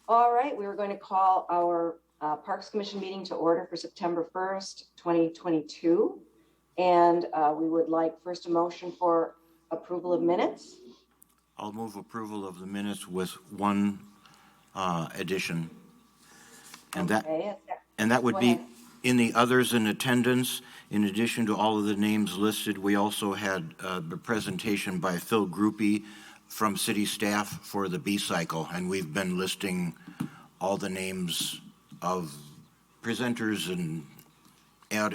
All right, we are going to call our Parks Commission meeting to order for September 1st, 2022. And we would like first a motion for approval of minutes. I'll move approval of the minutes with one addition. And Okay. that would Go be ahead. in the others in attendance. In addition to all of the names listed, we also had the presentation by Phil Groupie from city staff for the B cycle, and we've been listing all the names of presenters and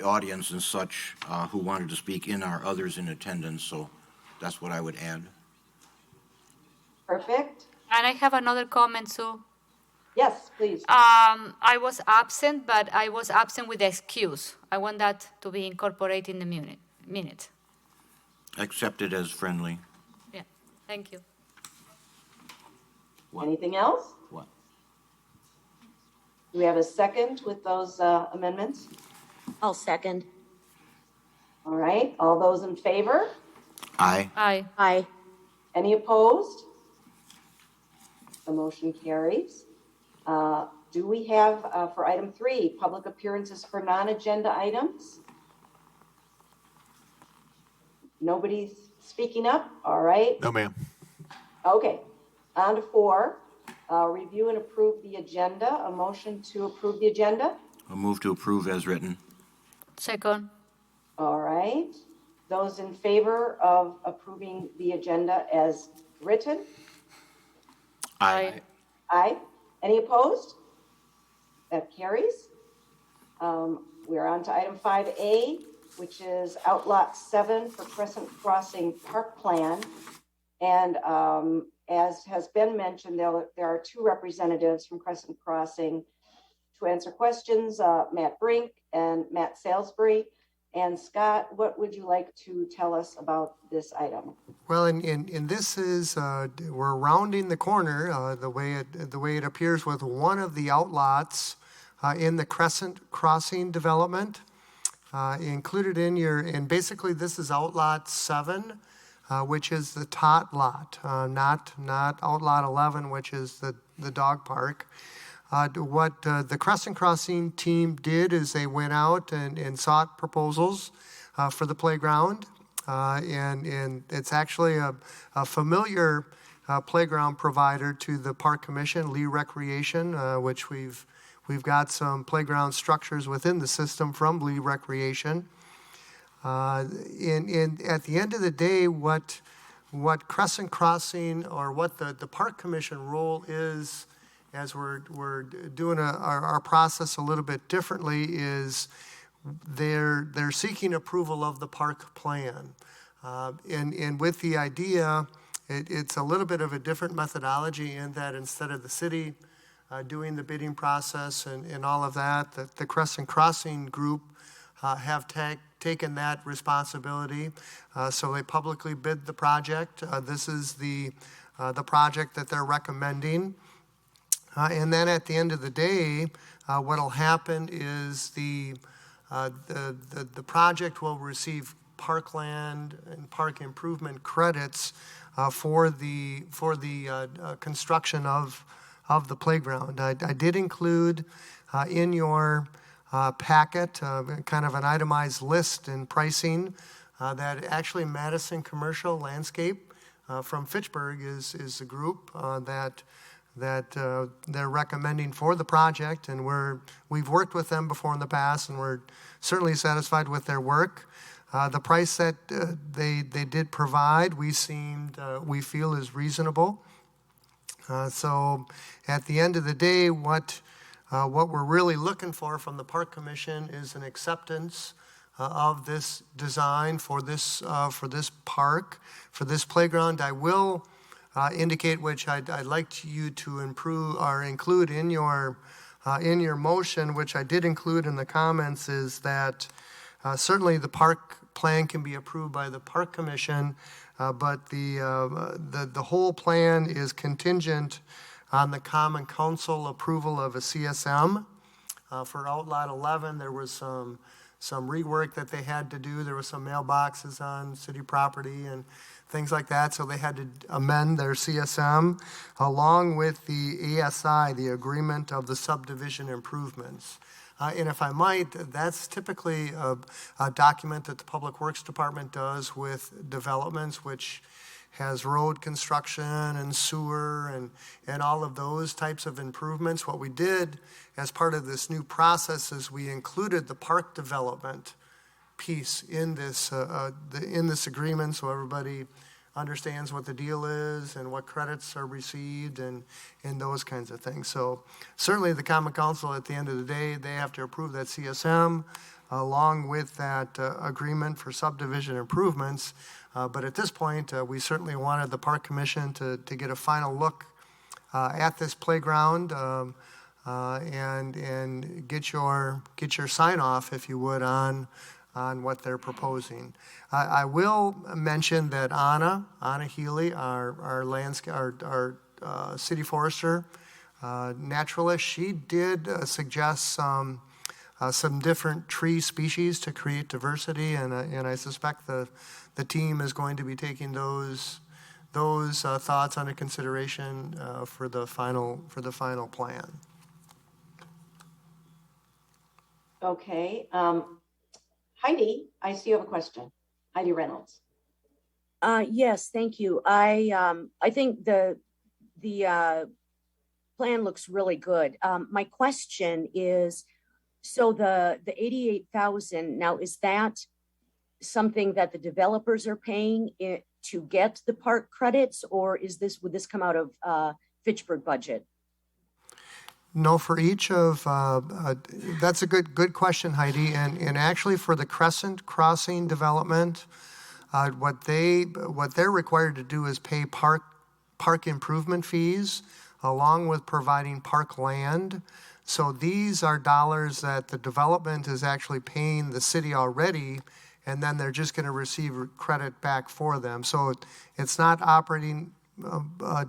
audience and such who wanted to speak in our others in attendance, so that's what I would add. Perfect. And I have another comment, Sue. Yes, please. I was absent, but I was absent with excuse. I want that to be incorporated in the minute. Accepted as friendly. Yeah, thank you. What? Anything else? What? Do we have a second with those amendments? I'll second. All right, all those in favor? Aye. Aye. Aye. Any opposed? The motion carries. Do we have, for item 3, public appearances for non-agenda items? Nobody's speaking up? All right. No, ma'am. Okay. On to 4, review and approve the agenda. A motion to approve the agenda? I'll move to approve as written. Second. All right. Those in favor of approving the agenda as written? Aye. Aye. Any opposed? That carries. We're on to item 5A, which is Outlot 7 for Crescent Crossing Park Plan. And as has been mentioned, there are 2 representatives from Crescent Crossing to answer questions, Matt Brink and Matt Salisbury. And Scott, what would you like to tell us about this item? Well, and this is we're rounding the corner the way it appears with one of the outlots in the Crescent Crossing development included in and basically this is Outlot 7, which is the tot lot, not Outlot 11, which is the dog park. What the Crescent Crossing team did is they went out and sought proposals for the playground. And it's actually a familiar playground provider to the Park Commission, Lee Recreation, which we've got some playground structures within the system from Lee Recreation. And at the end of the day, what Crescent Crossing or what the Park Commission role is, as we're doing our process a little bit differently, is they're seeking approval of the park plan. And with the idea, it's a little bit of a different methodology in that instead of the city doing the bidding process and all of that, the Crescent Crossing group have taken that responsibility. So they publicly bid the project. This is the project that they're recommending. And then at the end of the day, what'll happen is the project will receive parkland and park improvement credits for the construction of the playground. I did include in your packet kind of an itemized list and pricing that actually Madison Commercial Landscape from Fitchburg is the group that they're recommending for the project, and we've worked with them before in the past, and we're certainly satisfied with their work. The price that they did provide, we feel is reasonable. So at the end of the day, what we're really looking for from the Park Commission is an acceptance of this design for this park, for this playground. I will indicate, which I'd like you to improve or include in your motion, which I did include in the comments, is that certainly the park plan can be approved by the Park Commission, but the whole plan is contingent on the Common Council approval of a CSM. For Outlot 11, there was some rework that they had to do. There were some mailboxes on city property and things like that, so they had to amend their CSM along with the ASI, the Agreement of the Subdivision Improvements. And if I might, that's typically a document that the Public Works Department does with developments, which has road construction and sewer and all of those types of improvements. What we did as part of this new process is we included the park development piece in this agreement, so everybody understands what the deal is and what credits are received and those kinds of things. So certainly the Common Council, at the end of the day, they have to approve that CSM along with that agreement for subdivision improvements. But at this point, we certainly wanted the Park Commission to get a final look at this playground and get your sign off, if you would, on what they're proposing. I will mention that Anna Healy, our city forester, naturalist, she did suggest some different tree species to create diversity, and I suspect the team is going to be taking those thoughts under consideration for the final plan. Okay. Heidi, I see you have a question. Heidi Reynolds. Yes, thank you. I think the plan looks really good. My question is, so the 88,000, now is that something that the developers are paying to get the park credits, or would this come out of Fitchburg budget? No, for each of, that's a good question, Heidi. And actually for the Crescent Crossing development, what they're required to do is pay park improvement fees along with providing park land. So these are dollars that the development is actually paying the city already, and then they're just going to receive credit back for them. So it's not operating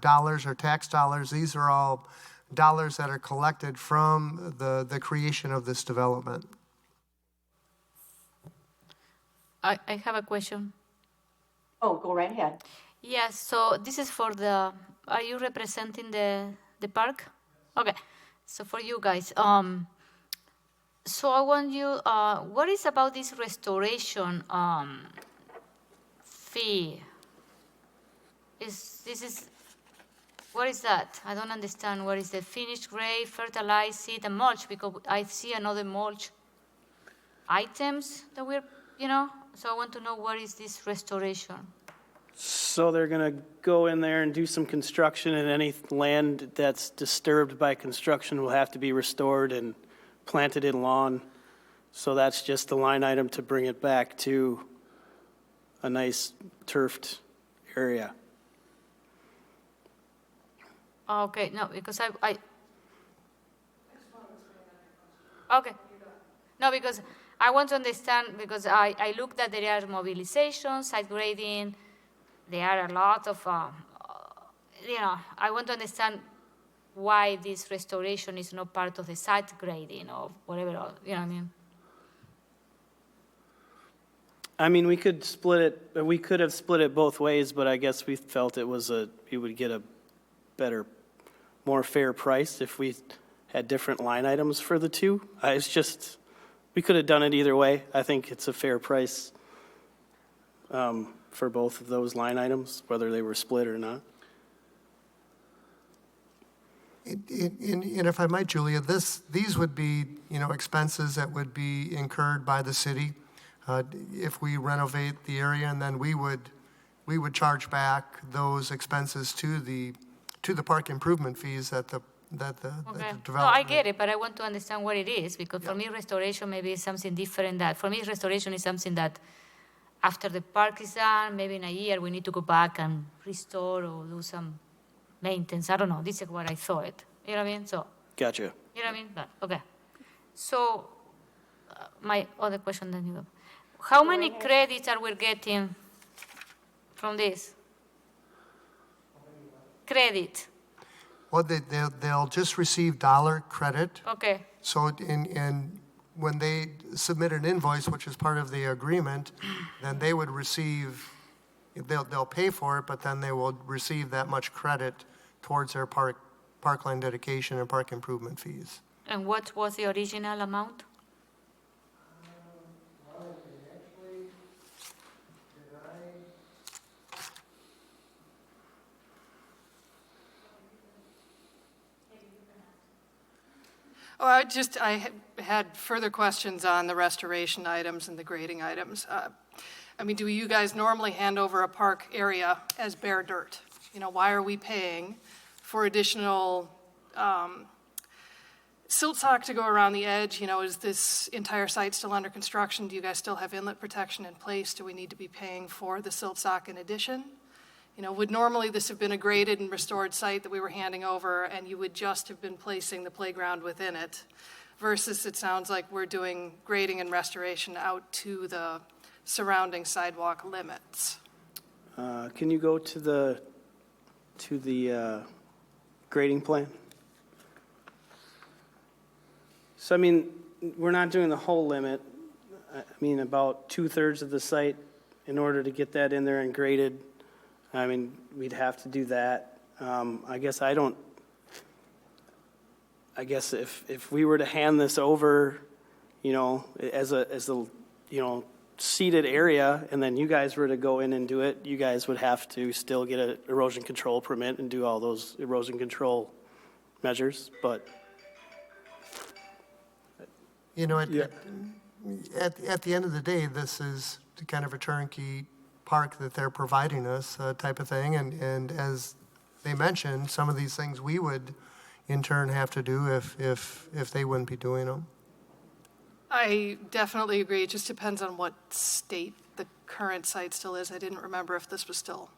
dollars or tax dollars. These are all dollars that are collected from the creation of this development. I have a question. Oh, go right ahead. Yes, so this is for are you representing the park? Okay, so for you guys, so I want you, what is about this restoration fee? What is that? I don't understand. What is the finished grade, fertilize, seed, and mulch? Because I see another mulch items that we're, so I want to know what is this restoration? So they're going to go in there and do some construction, and any land that's disturbed by construction will have to be restored and planted in lawn. So that's just the line item to bring it back to a nice turfed area. Okay, no, because I okay. No, because I want to understand, because I looked at there are mobilization, site grading, there are a lot of, I want to understand why this restoration is not part of the site grading or whatever, you know what I mean? I mean, we could have split it both ways, but I guess we felt we would get a better, more fair price if we had different line items for the two. We could have done it either way. I think it's a fair price for both of those line items, whether they were split or not. And if I might, Julia, these would be, expenses that would be incurred by the city if we renovate the area, and then we would charge back those expenses to the park improvement fees that the development. No, I get it, but I want to understand what it is, because for me, restoration maybe is something different. For me, restoration is something that after the park is done, maybe in a year, we need to go back and restore or do some maintenance. I don't know. This is what I thought. You know what I mean? So. Gotcha. You know what I mean? Okay. So, my other question then you have. How many credits are we getting from this? Credit. Well, they'll just receive dollar credit. Okay. So, and when they submit an invoice, which is part of the agreement, then they would receive, they'll pay for it, but then they will receive that much credit towards their parkland dedication and park improvement fees. And what was the original amount? Oh, I had further questions on the restoration items and the grading items. I mean, do you guys normally hand over a park area as bare dirt? You know, why are we paying for additional silt sock to go around the edge? You know, is this entire site still under construction? Do you guys still have inlet protection in place? Do we need to be paying for the silt sock in addition? You know, would normally this have been a graded and restored site that we were handing over and you would just have been placing the playground within it, versus it sounds like we're doing grading and restoration out to the surrounding sidewalk limits? Can you go to the grading plan? So, I mean, we're not doing the whole limit. I mean, about 2/3 of the site, in order to get that in there and graded, I mean, we'd have to do that. I guess if we were to hand this over, you know, as a you know, seeded area, and then you guys were to go in and do it, you guys would have to still get an erosion control permit and do all those erosion control measures, but. You know, Yeah. at the end of the day, this is kind of a turnkey park that they're providing us, type of thing. And as they mentioned, some of these things we would in turn have to do if they wouldn't be doing them. I definitely agree. It just depends on what state the current site still is. I didn't remember if this was still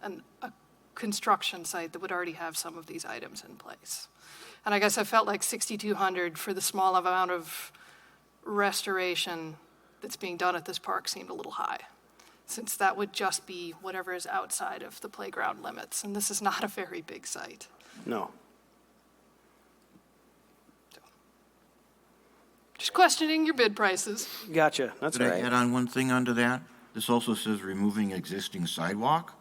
a construction site that would already have some of these items in place. And I guess I felt like 6,200 for the small amount of restoration that's being done at this park seemed a little high, since that would just be whatever is outside of the playground limits. And this is not a very big site. No. Just questioning your bid prices. Gotcha. That's Could all I right. add on one thing onto that? This also says removing existing sidewalk.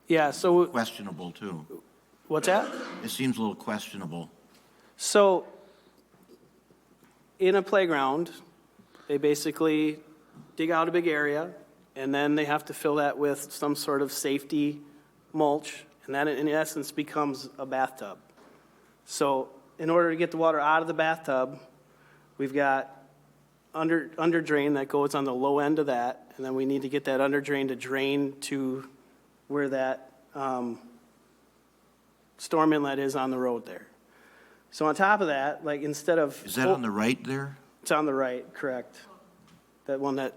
Yeah, so Questionable, too. what's that? It seems a little questionable. So in a playground, they basically dig out a big area, and then they have to fill that with some sort of safety mulch, and that in essence becomes a bathtub. So in order to get the water out of the bathtub, we've got under drain that goes on the low end of that, and then we need to get that under drain to drain to where that storm inlet is on the road there. So on top of that, like instead of... Is that on the right there? It's on the right, correct. That one that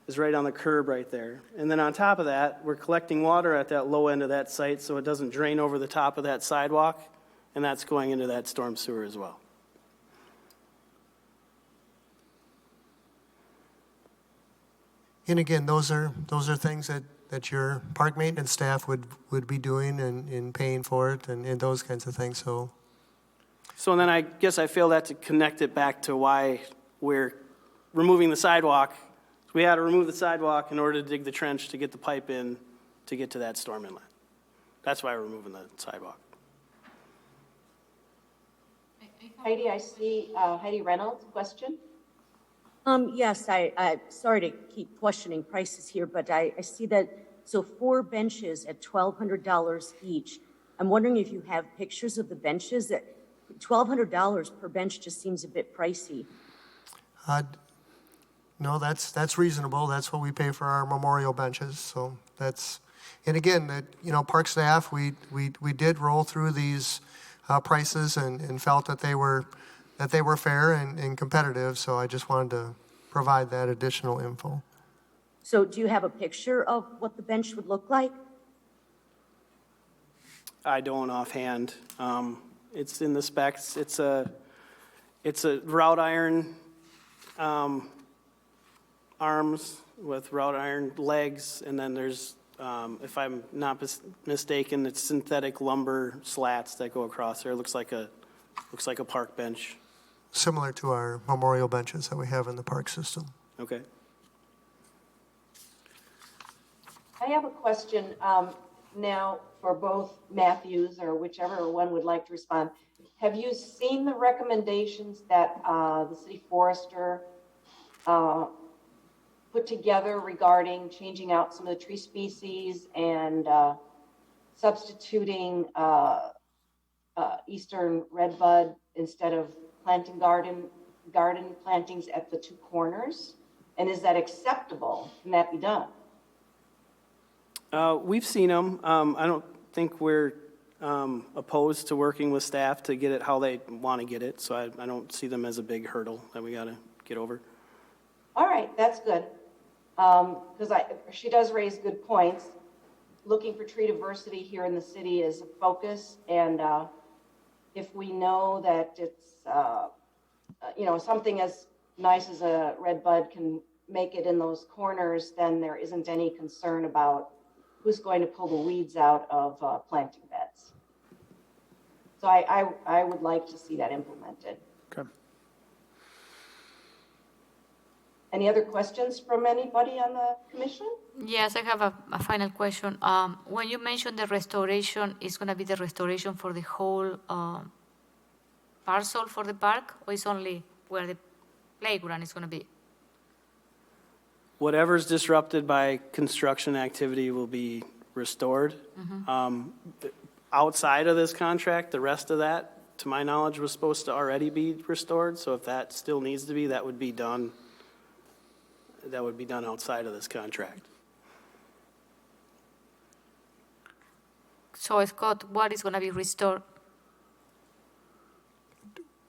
is right on the curb right there. And then on top of that, we're collecting water at that low end of that site so it doesn't drain over the top of that sidewalk, and that's going into that storm sewer as well. And again, those are things that your park maintenance staff would be doing and paying for it and those kinds of things, so. So then I guess I fail that to connect it back to why we're removing the sidewalk. We had to remove the sidewalk in order to dig the trench to get the pipe in to get to that storm inlet. That's why we're removing the sidewalk. Heidi, I see Heidi Reynolds, question? Yes, I sorry to keep questioning prices here, but I see that, so 4 benches at $1,200 each. I'm wondering if you have pictures of the benches. That $1,200 per bench just seems a bit pricey. No, that's reasonable. That's what we pay for our memorial benches. So that's, and again, park staff, we did roll through these prices and felt that they were fair and competitive. So I just wanted to provide that additional info. So do you have a picture of what the bench would look like? I don't offhand. It's in the specs. It's a wrought iron arms with wrought iron legs, and then there's, if I'm not mistaken, it's synthetic lumber slats that go across there. It looks like a park bench. similar to our memorial benches that we have in the park system. Okay. I have a question now for both Matthews or whichever one would like to respond. Have you seen the recommendations that the city forester put together regarding changing out some of the tree species and substituting eastern redbud instead of planting garden plantings at the two corners? And is that acceptable? Can that be done? We've seen them. I don't think we're opposed to working with staff to get it how they want to get it, so I don't see them as a big hurdle that we got to get over. All right, that's good. Because she does raise good points. Looking for tree diversity here in the city is a focus, and if we know that it's, something as nice as a red bud can make it in those corners, then there isn't any concern about who's going to pull the weeds out of planting beds. So I would like to see that implemented. Okay. Any other questions from anybody on the commission? Yes, I have a final question. When you mentioned the restoration, is going to be the restoration for the whole parcel for the park, or is only where the playground is going to be? Whatever's disrupted by construction activity will be restored. Outside of this contract, the rest of that, to my knowledge, was supposed to already be restored. So if that still needs to be, that would be done. That would be done outside of this contract. So, Scott, what is going to be restored?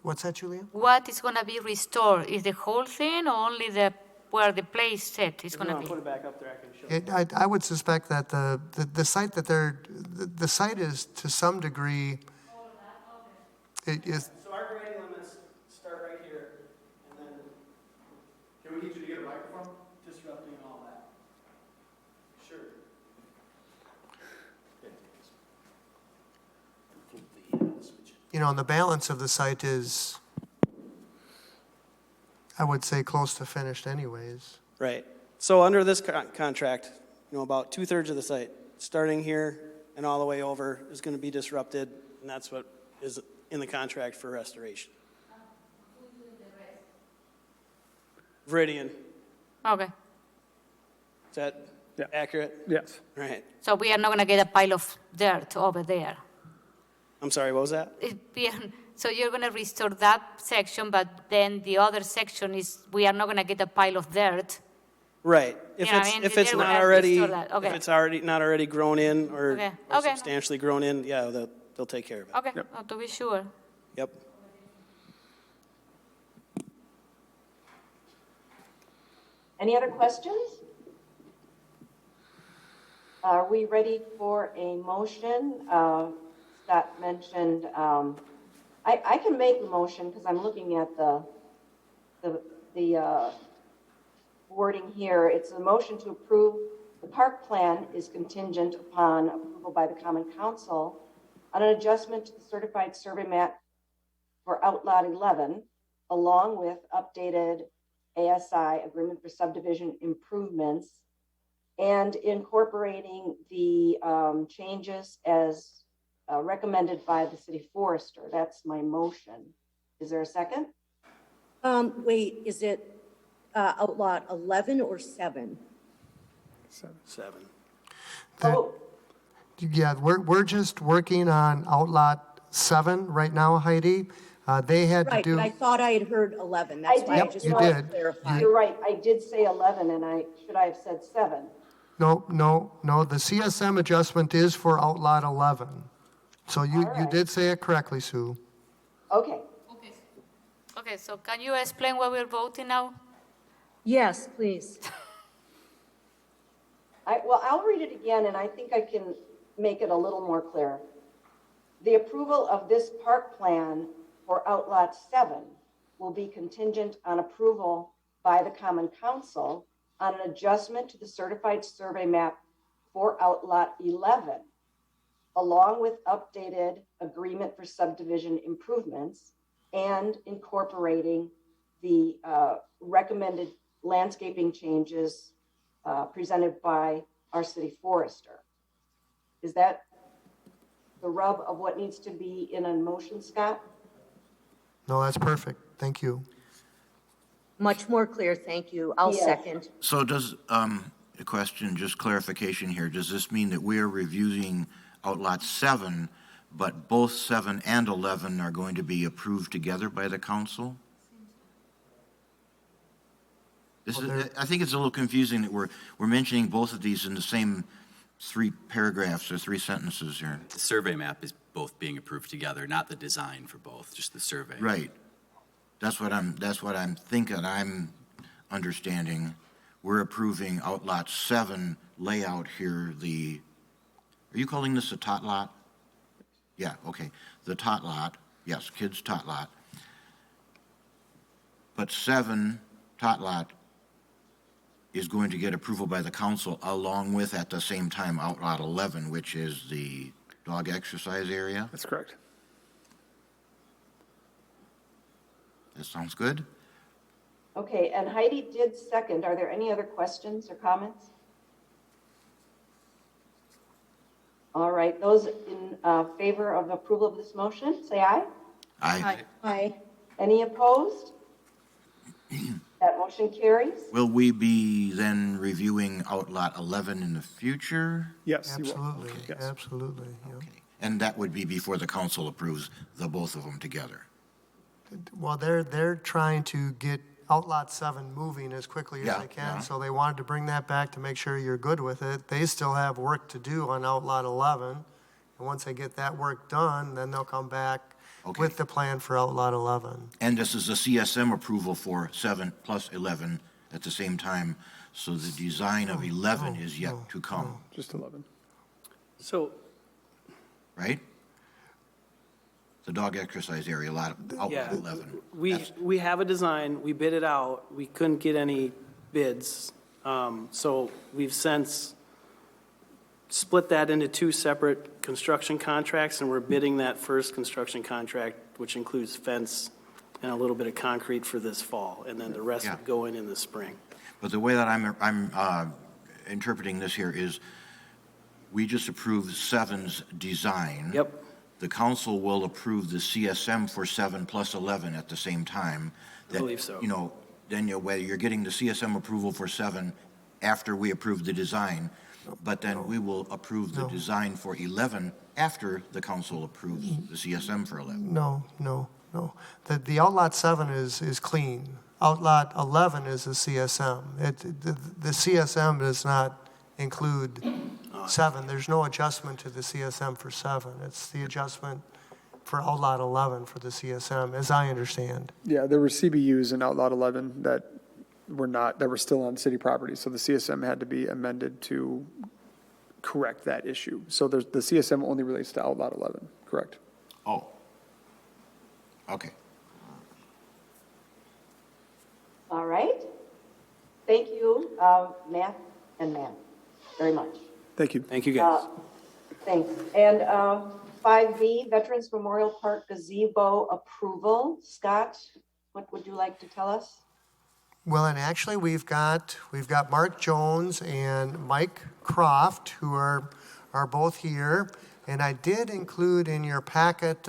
What's that, Julia? What is going to be restored? Is the whole thing, or only where the play set is going to be? Put it back up there. I can show you. I would suspect that the site that the site is to some degree. It is. So our grading limits start right here, and then Can we get you to get a microphone? disrupting all that. Sure. And the balance of the site is, I would say, close to finished anyways. Right. So under this contract, about 2/3 of the site, starting here and all the way over, is going to be disrupted, and that's what is in the contract for restoration. Viridian, Okay. is that Yeah. accurate? Yes. Right. So we are not going to get a pile of dirt over there. I'm sorry, what was that? So you're going to restore that section, but then the other section we are not going to get a pile of dirt. Right. If You know what it's I mean? if it's They're not gonna already restore that. Okay. if it's already not already grown in or, Okay. or Okay. substantially grown in, yeah, they'll take care of it. Okay, to be sure. Yep. Any other questions? Are we ready for a motion? Scott mentioned, I can make the motion because I'm looking at the wording here. It's a motion to approve. The park plan is contingent upon approval by the Common Council on an adjustment to the certified survey map for Outlot 11, along with updated ASI, Agreement for Subdivision Improvements, and incorporating the changes as recommended by the city forester. That's my motion. Is there a second? Wait, is it outlot 11 or 7? 7. Oh, Yeah, we're just working on Outlot 7 right now, Heidi. They had to Right, do. but I thought I had heard 11. That's why I did. just You wanted did. to clarify. you're right. I did say 11, and I have said 7. No. The CSM adjustment is for Outlot 11. So you right. did say it correctly, Sue. Okay. Okay, so can you explain what we're voting now? Yes, please. I'll read it again, and I think I can make it a little more clear. The approval of this park plan for Outlot 7 will be contingent on approval by the Common Council on an adjustment to the certified survey map for Outlot 11, along with updated agreement for subdivision improvements and incorporating the recommended landscaping changes presented by our city forester. Is that the rub of what needs to be in a motion, Scott? No, that's perfect. Thank you. Much more clear, thank you. I'll Yes. second. So does, a question, just clarification here, does this mean that we are reviewing outlot 7, but both 7 and 11 are going to be approved together by the council? This is, I think it's a little confusing that we're mentioning both of these in the same 3 paragraphs or 3 sentences here. The survey map is both being approved together, not the design for both, just the survey. Right. That's what I'm thinking, I'm understanding. We're approving outlot 7 layout here, are you calling this a tot lot? Yeah, okay, the tot lot, yes, kids tot lot. But 7 tot lot is going to get approval by the council along with, at the same time, outlot 11, which is the dog exercise area. That's correct. That sounds good? Okay, and Heidi did second. Are there any other questions or comments? All right, those in favor of approval of this motion, say aye. Aye. Aye. Any opposed? That motion carries. Will we be then reviewing outlot 11 in the future? Yes, you will. Absolutely, Yes. absolutely. Yeah. Okay. And that would be before the council approves the both of them together? Well, they're trying to get outlot 7 moving as quickly as Yeah, they can, yeah. so they wanted to bring that back to make sure you're good with it. They still have work to do on outlot 11, and once they get that work done, then they'll come back Okay. with the plan for outlot 11. And this is a CSM approval for 7 plus 11 at the same time, so the design of 11 is yet to come, Just 11. So, right? The dog exercise area, outlot yeah, 11. we have a design, we bid it out, we couldn't get any bids. So we've since split that into 2 separate construction contracts, and we're bidding that first construction contract, which includes fence and a little bit of concrete for this fall, and then the rest Yeah. would go in the spring. But the way that I'm interpreting this here is, we just approved 7's design. Yep, The council will approve the CSM for 7 plus 11 at the same time. I believe so. You know, then whether you're getting the CSM approval for 7 after we approve the design, but then we will approve the design for 11 after the council approves the CSM for 11. No. The outlot 7 is clean. Outlot 11 is a CSM. The CSM does not include 7. There's no adjustment to the CSM for 7. It's the adjustment for outlot 11 for the CSM, as I understand. Yeah, there were CBUs in outlot 11 that were still on city property, so the CSM had to be amended to correct that issue. So the CSM only relates to outlot 11, correct? Oh. Okay. All right. Thank you, Matt and Matt, very much. Thank you. thank you guys. Thanks. And 5B, Veterans Memorial Park gazebo approval. Scott, what would you like to tell us? Well, and actually, we've got Mark Jones and Mike Croft, who are both here. And I did include in your packet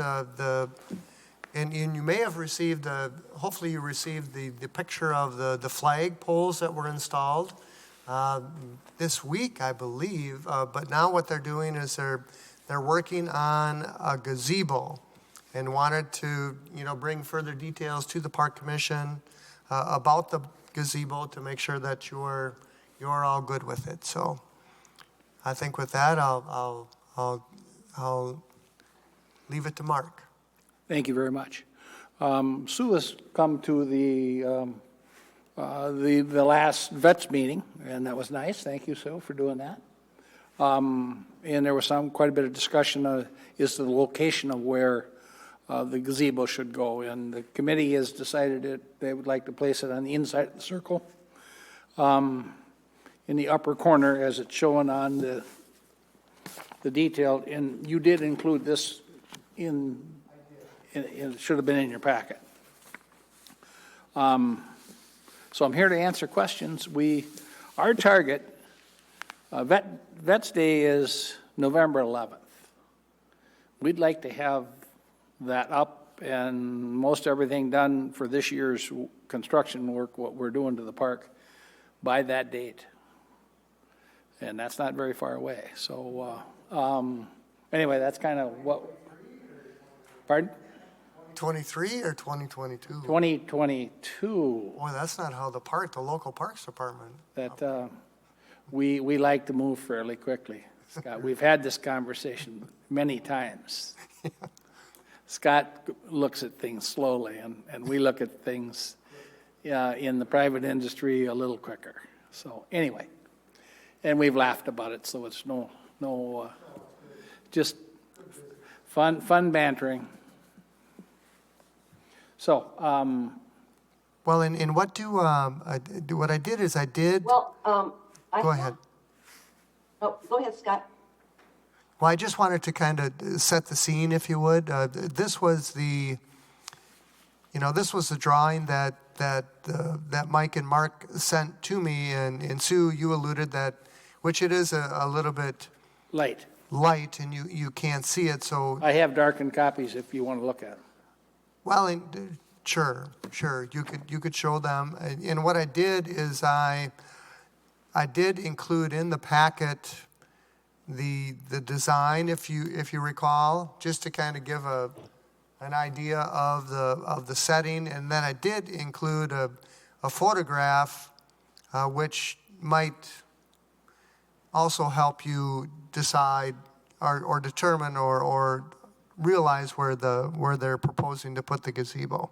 and you may have received, hopefully you received the picture of the flag poles that were installed this week, I believe. But now what they're doing is they're working on a gazebo, and wanted to bring further details to the Park Commission about the gazebo to make sure that you're all good with it. So I think with that, I'll leave it to Mark. Thank you very much. Sue has come to the last vets meeting, and that was nice. Thank you, Sue, for doing that. And there was quite a bit of discussion as to the location of where the gazebo should go. And the committee has decided that they would like to place it on the inside of the circle, in the upper corner, as it's shown on the detail. And you did include this in it should have been in your packet. So I'm here to answer questions. Our target, Vets Day is November 11th. We'd like to have that up and most everything done for this year's construction work, what we're doing to the park, by that date. And that's not very far away. So anyway, that's kind of what, pardon? 23 or 2022? 2022. Boy, that's not how the local parks department. That we like to move fairly quickly. Scott, we've had this conversation many times. Scott looks at things slowly, and we look at things in the private industry a little quicker. So anyway, and we've laughed about it, so it's no just fun bantering. So, Well, and what what I did is I did. Well, Go ahead. Oh, go ahead, Scott. Well, I just wanted to kind of set the scene, if you would. This was the drawing that Mike and Mark sent to me, and Sue, you alluded that, which it is a little bit light, and you can't see it. So I have darkened copies if you want to look at them. well, sure, you could show them. And what I did is I did include in the packet the design, if you recall, just to kind of give an idea of the setting, and then I did include a photograph, which might also help you decide or determine or realize where they're proposing to put the gazebo.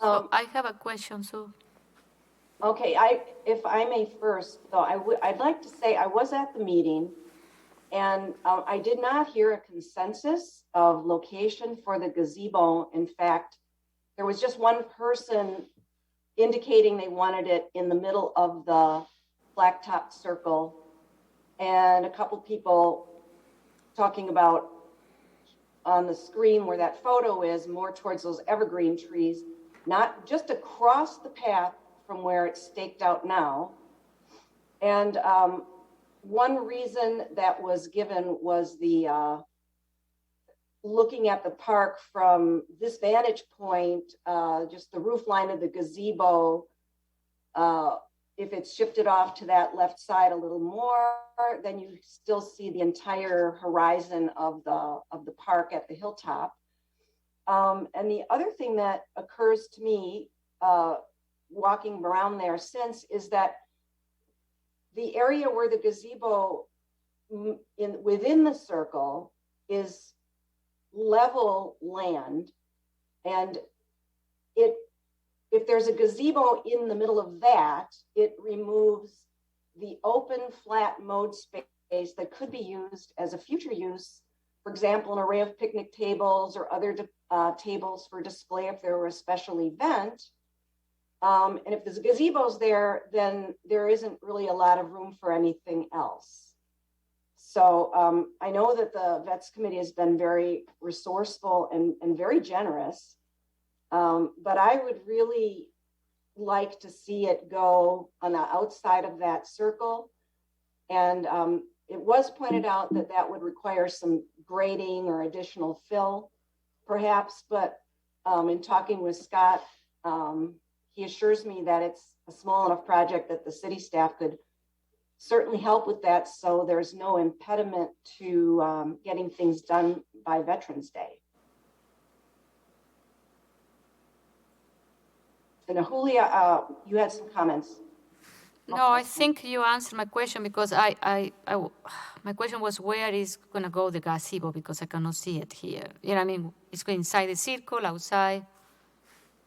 So I have a question, Sue. Okay, if I may first, though, I'd like to say I was at the meeting, and I did not hear a consensus of location for the gazebo. In fact, there was just one person indicating they wanted it in the middle of the blacktop circle, and a couple people talking about on the screen where that photo is, more towards those evergreen trees, not just across the path from where it's staked out now. And one reason that was given was the looking at the park from this vantage point, just the roof line of the gazebo, if it's shifted off to that left side a little more, then you still see the entire horizon of the park at the hilltop. And the other thing that occurs to me walking around there since is that the area where the gazebo within the circle is level land, and if there's a gazebo in the middle of that, it removes the open flat mode space that could be used as a future use, for example, an array of picnic tables or other tables for display if there were a special event. And if there's gazebos there, then there isn't really a lot of room for anything else. So I know that the Vets Committee has been very resourceful and very generous, but I would really like to see it go on the outside of that circle. And it was pointed out that that would require some grading or additional fill, perhaps, but in talking with Scott, he assures me that it's a small enough project that the city staff could certainly help with that, so there's no impediment to getting things done by Veterans Day. And Julia, you had some comments. No, I think you answered my question because my question was where is going to go the gazebo because I cannot see it here. You know what I mean? It's going inside the circle, outside.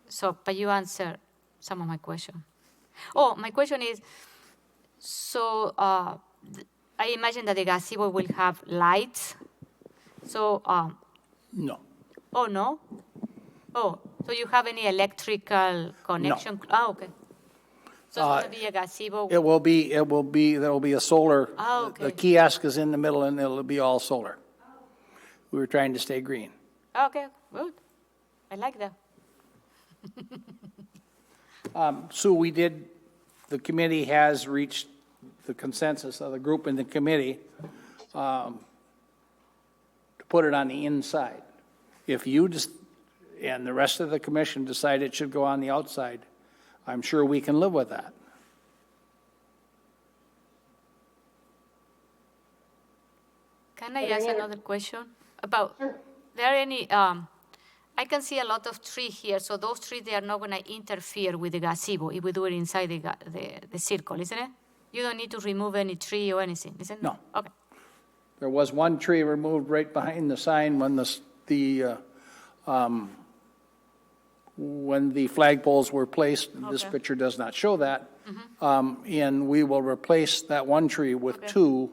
So, but you answered some of my question. Oh, my question is, so I imagine that the gazebo will have lights. So, No. oh, no? Oh, so you have any electrical connection? No. Oh, okay. So it's going to be a gazebo? There will be a solar. Oh, okay. The kiosk is in the middle and it'll be all solar. We were trying to stay green. Okay, good. I like that. Sue, the committee has reached the consensus of the group in the committee to put it on the inside. If you just, and the rest of the commission decide it should go on the outside, I'm sure we can live with that. Can I Are there ask any other- another question about, Sure. there are any, I can see a lot of trees here, so those trees, they are not going to interfere with the gazebo if we do it inside the circle, isn't it? You don't need to remove any tree or anything, isn't it? No. Okay. There was one tree removed right behind the sign when when the flagpoles were placed. This Okay. picture does not show that. And we will replace that one tree with Okay. two.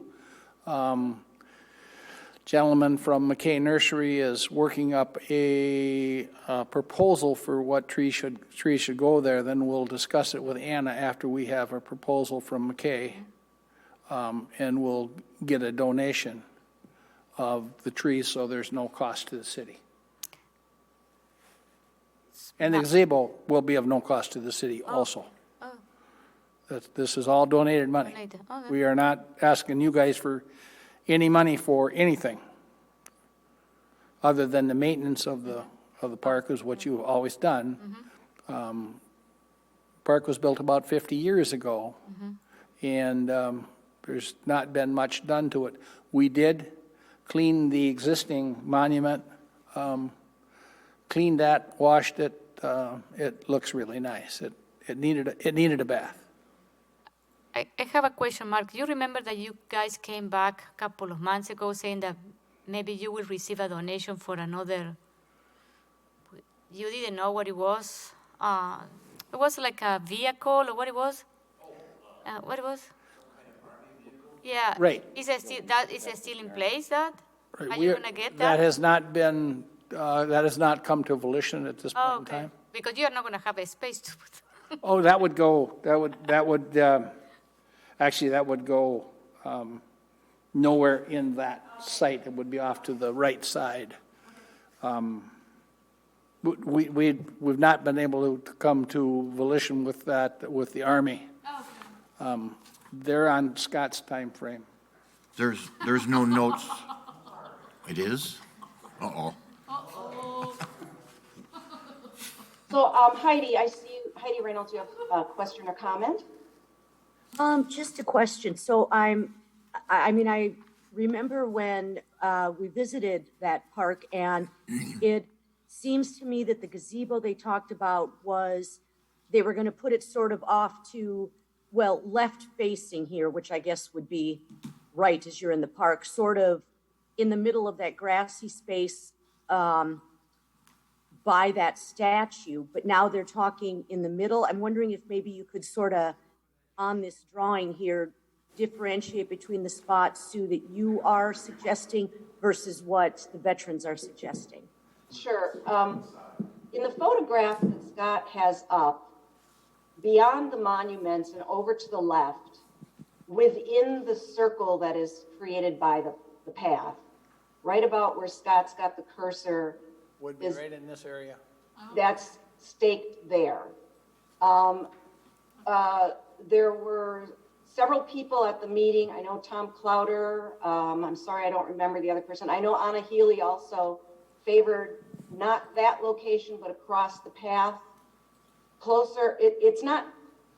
Gentleman from McKay Nursery is working up a proposal for what trees should go there. Then we'll discuss it with Anna after we have a proposal from McKay. And we'll get a donation of the trees, so there's no cost to the city. And the gazebo will be of no cost to the city also. Oh. This is all donated money. Donated. Okay. We are not asking you guys for any money for anything other than the maintenance of the park is what you've always done. Park was built about 50 years ago, and there's not been much done to it. We did clean the existing monument, cleaned that, washed it. It looks really nice. It needed a bath. I have a question, Mark. You remember that you guys came back a couple of months ago saying that maybe you will receive a donation for another, you didn't know what it was? It was like a vehicle or what it was? What it was? Yeah. Right. Is it still in place, that? Right, Are you going to get that? That has not been, that has not come to volition at this point Oh, in okay. time. Because you are not going to have a space to put. Oh, that would go nowhere in that site. It would be off to the right side. We've not been able to come to volition with that, with the Army. They're on Scott's time frame. There's no notes. It is? Uh-oh. So Heidi, I see Heidi Reynolds, you have a question or comment? Just a question. So I remember when we visited that park, and it seems to me that the gazebo they talked about was, they were going to put it sort of off to, well, left facing here, which I guess would be right as you're in the park, sort of in the middle of that grassy space by that statue. But now they're talking in the middle. I'm wondering if maybe you could sort of, on this drawing here, differentiate between the spots, Sue, that you are suggesting versus what the veterans are suggesting. Sure. In the photograph that Scott has up, beyond the monuments and over to the left, within the circle that is created by the path, right about where Scott's got the cursor, Would be right in this area. that's staked there. There were several people at the meeting. I know Tom Clowder. I'm sorry, I don't remember the other person. I know Anna Healy also favored not that location, but across the path, closer. It's not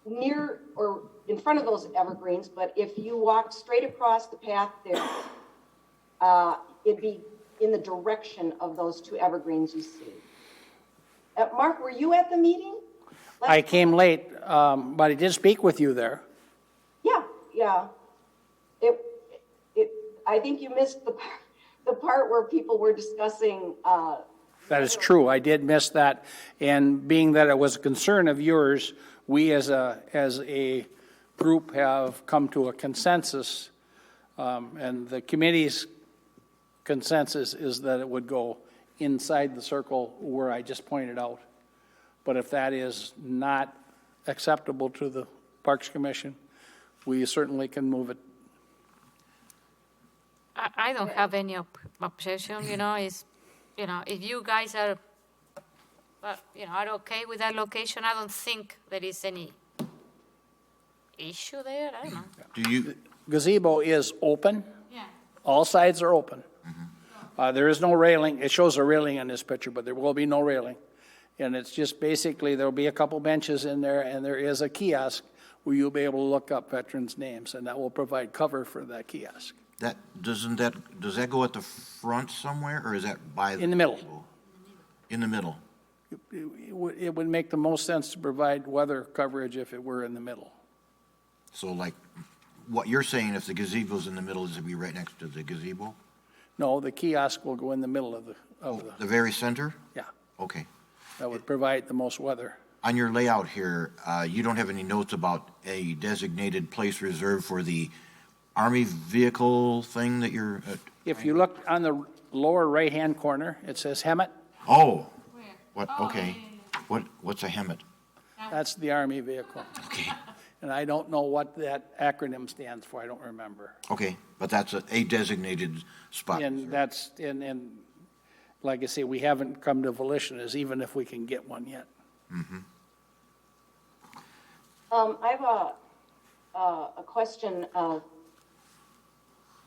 near or in front of those evergreens, but if you walked straight across the path there, it'd be in the direction of those two evergreens you see. Mark, were you at the meeting? I came late, but I did speak with you there. Yeah. I think you missed the part where people were discussing. That is true. I did miss that. And being that it was a concern of yours, we as a group have come to a consensus. And the committee's consensus is that it would go inside the circle where I just pointed out. But if that is not acceptable to the Parks Commission, we certainly can move it. I don't have any objection, if you guys are, are okay with that location, I don't think there is any issue there, I don't know. Do you, Gazebo is open. Yeah. All sides are open. There is no railing. It shows a railing in this picture, but there will be no railing. And it's just basically, there'll be a couple benches in there, and there is a kiosk where you'll be able to look up veterans' names, and that will provide cover for that kiosk. does that go at the front somewhere, or is that by? In the middle. In the middle? It would make the most sense to provide weather coverage if it were in the middle. So like, what you're saying, if the gazebo's in the middle, is it be right next to the gazebo? No, the kiosk will go in the middle of The very center? yeah, Okay. that would provide the most weather. On your layout here, you don't have any notes about a designated place reserved for the Army vehicle thing that you're, If you look on the lower right-hand corner, it says Hemet. oh, what, okay. What's a HEMT? That's the Army vehicle. Okay, And I don't know what that acronym stands for. I don't remember. okay, but that's a designated spot. And that's, and like I say, we haven't come to volition as even if we can get one yet. I have a question.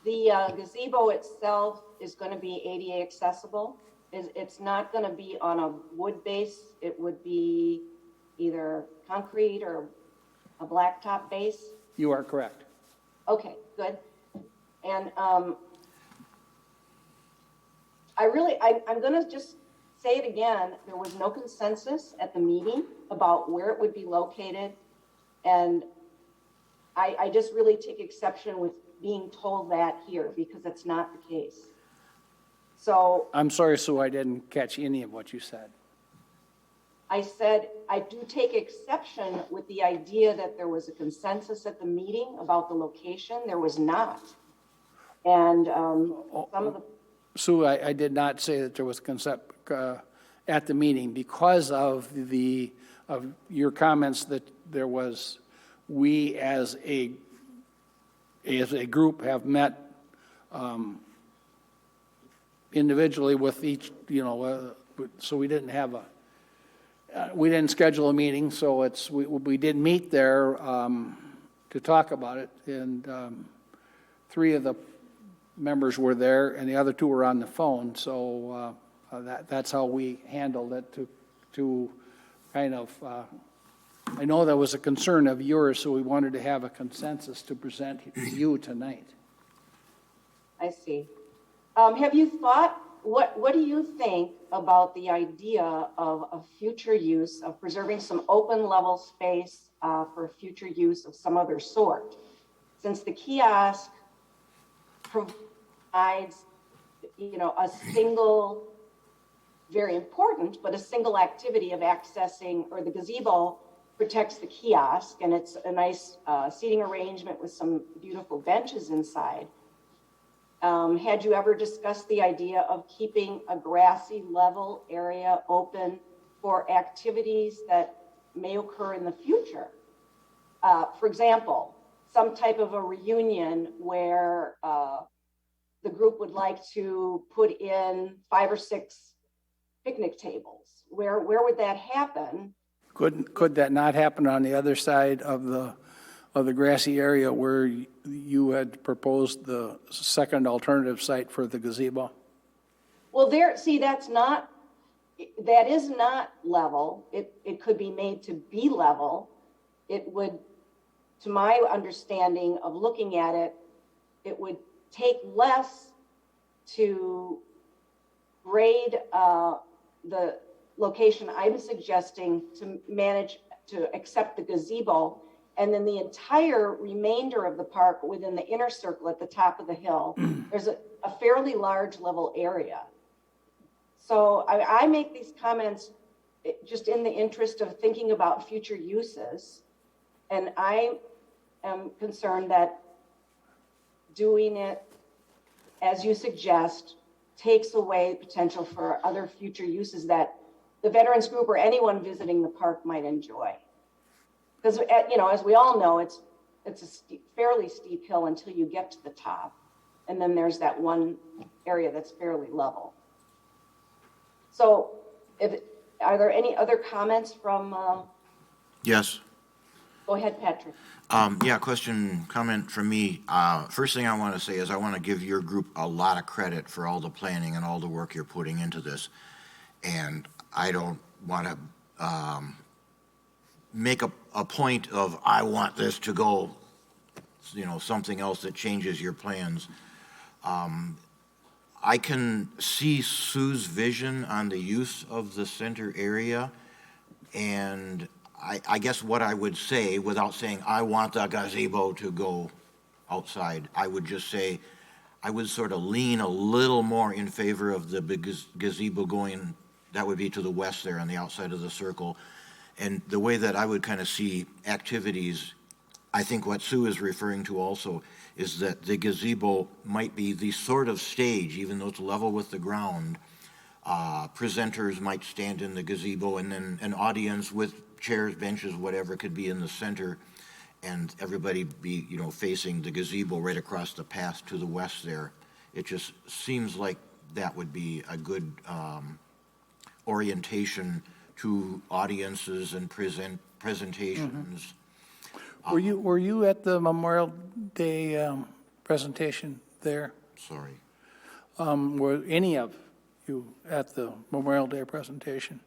The gazebo itself is going to be ADA accessible. It's not going to be on a wood base. It would be either concrete or a blacktop base. You are correct. Okay, good. And I'm going to just say it again. There was no consensus at the meeting about where it would be located. And I just really take exception with being told that here because it's not the case. So I'm sorry, Sue, I didn't catch any of what you said. I said, I do take exception with the idea that there was a consensus at the meeting about the location. There was not. And some of the Sue, I did not say that there was concept at the meeting because of your comments that there was, we as a group have met individually with each, so we didn't have we didn't schedule a meeting, so we did meet there to talk about it, and 3 of the members were there, and the other 2 were on the phone, so that's how we handled it to kind of, I know that was a concern of yours, so we wanted to have a consensus to present to you tonight. I see. Have you thought, what do you think about the idea of a future use of preserving some open level space for future use of some other sort? Since the kiosk provides, a single, very important, but a single activity of accessing, or the gazebo protects the kiosk, and it's a nice seating arrangement with some beautiful benches inside. Had you ever discussed the idea of keeping a grassy level area open for activities that may occur in the future? For example, some type of a reunion where the group would like to put in 5 or 6 picnic tables. Where would that happen? Could that not happen on the other side of the grassy area where you had proposed the second alternative site for the gazebo? Well, that is not level. It could be made to be level. It would, to my understanding of looking at it, it would take less to grade the location I'm suggesting to accept the gazebo, and then the entire remainder of the park within the inner circle at the top of the hill, there's a fairly large level area. So I make these comments just in the interest of thinking about future uses. And I am concerned that doing it as you suggest takes away potential for other future uses that the veterans group or anyone visiting the park might enjoy. Because, you know, as we all know, it's a fairly steep hill until you get to the top. And then there's that one area that's fairly level. So are there any other comments from, Yes. go ahead, Patrick. Yeah, comment from me. First thing I want to say is I want to give your group a lot of credit for all the planning and all the work you're putting into this. And I don't want to make a point of, I want this to go, you know, something else that changes your plans. I can see Sue's vision on the use of the center area, and I guess what I would say, without saying I want the gazebo to go outside, I would just say I would sort of lean a little more in favor of the big gazebo going, that would be to the west there on the outside of the circle. And the way that I would kind of see activities, I think what Sue is referring to also is that the gazebo might be the sort of stage, even though it's level with the ground. Presenters might stand in the gazebo, and then an audience with chairs, benches, whatever, could be in the center, and everybody be, you know, facing the gazebo right across the path to the west there. It just seems like that would be a good orientation to audiences and presentations. Were you at the Memorial Day presentation there? Sorry. Were any of you at the Memorial Day presentation?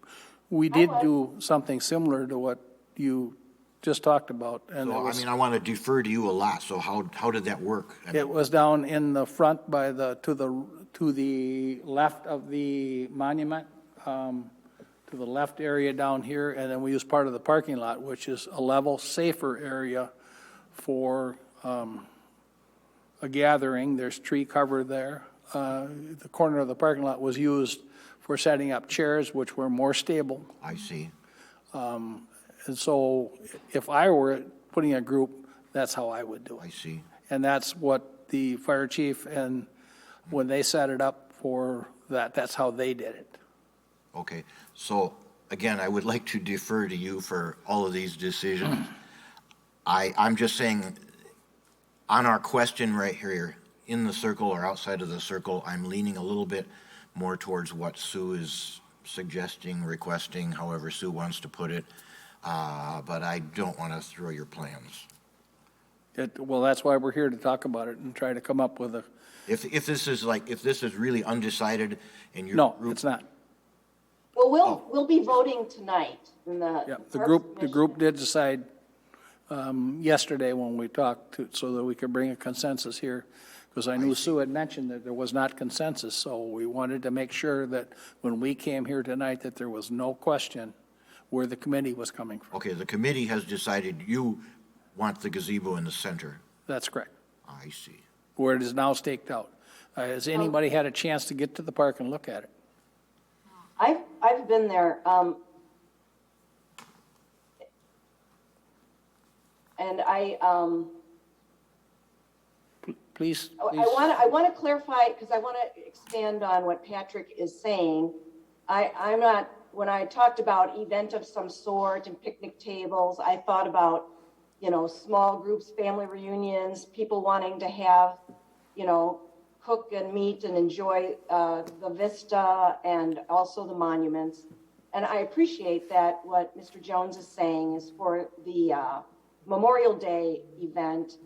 We did do something similar to what you just talked about. And So, I mean, I want to defer to you a lot, so how did that work? it was down in the front by to the left of the monument, to the left area down here, and then we used part of the parking lot, which is a level, safer area for a gathering. There's tree cover there. The corner of the parking lot was used for setting up chairs, which were more stable. I see. And so if I were putting a group, that's how I would do it. I see. And that's what the fire chief, and when they set it up for that, that's how they did it. Okay, so again, I would like to defer to you for all of these decisions. I'm just saying, on our question right here, in the circle or outside of the circle, I'm leaning a little bit more towards what Sue is suggesting, requesting, however Sue wants to put it, but I don't want to throw your plans. Well, that's why we're here to talk about it and try to come up with a. If this is really undecided and your No, group. it's not. Well, we'll be voting tonight in the. Yeah, the Parks group Commission. did decide yesterday when we talked so that we could bring a consensus here, because I knew Sue had mentioned that there was not consensus, so we wanted to make sure that when we came here tonight that there was no question where the committee was coming from. Okay, the committee has decided you want the gazebo in the center. That's correct, I see. where it is now staked out. Has anybody had a chance to get to the park and look at it? I've been there, and Please. I want to clarify, because I want to expand on what Patrick is saying. I'm not, when I talked about event of some sort and picnic tables, I thought about, you know, small groups, family reunions, people wanting to have, you know, cook and meet and enjoy the vista and also the monuments. And I appreciate that what Mr. Jones is saying is for the Memorial Day event,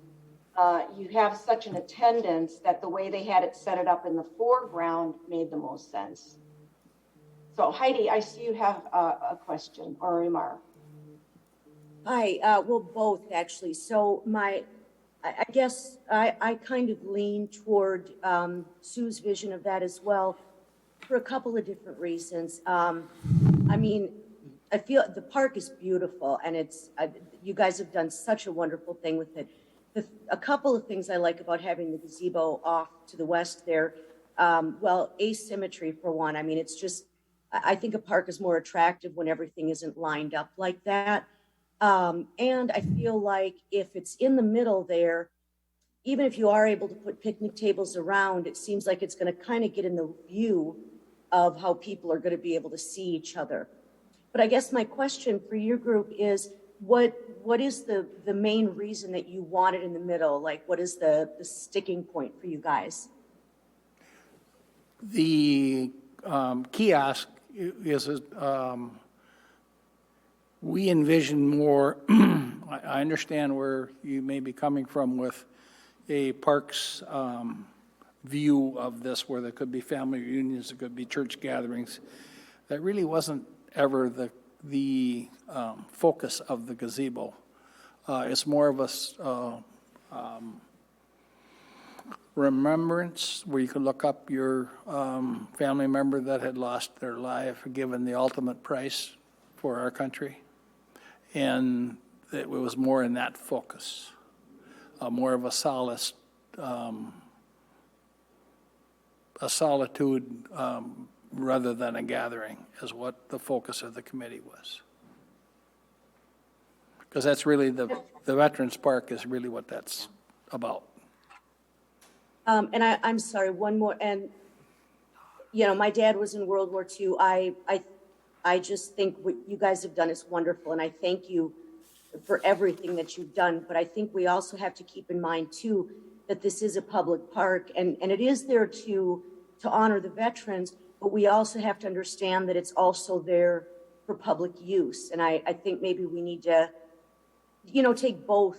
you have such an attendance that the way they had it set it up in the foreground made the most sense. So Heidi, I see you have a question or a remark. Hi, well, both actually. So I guess I kind of lean toward Sue's vision of that as well for a couple of different reasons. I mean, I feel the park is beautiful, and you guys have done such a wonderful thing with it. A couple of things I like about having the gazebo off to the west there, well, asymmetry for one. I mean, it's just, I think a park is more attractive when everything isn't lined up like that. And I feel like if it's in the middle there, even if you are able to put picnic tables around, it seems like it's going to kind of get in the view of how people are going to be able to see each other. But I guess my question for your group is, what what is the main reason that you want it in the middle? Like, what is the sticking point for you guys? The kiosk is, we envision more, I understand where you may be coming from with a parks view of this, where there could be family reunions, there could be church gatherings. That really wasn't ever the focus of the gazebo. It's more of a remembrance, where you could look up your family member that had lost their life, given the ultimate price for our country. And it was more in that focus, more of a solace, a solitude rather than a gathering, is what the focus of the committee was. Because that's really the Veterans Park is really what that's about. And I'm sorry, one more, and, you know, my dad was in World War II. I just think what you guys have done is wonderful, and I thank you for everything that you've done. But I think we also have to keep in mind, too, that this is a public park, and it is there to honor the veterans, but we also have to understand that it's also there for public use. And I think maybe we need to, you know, take both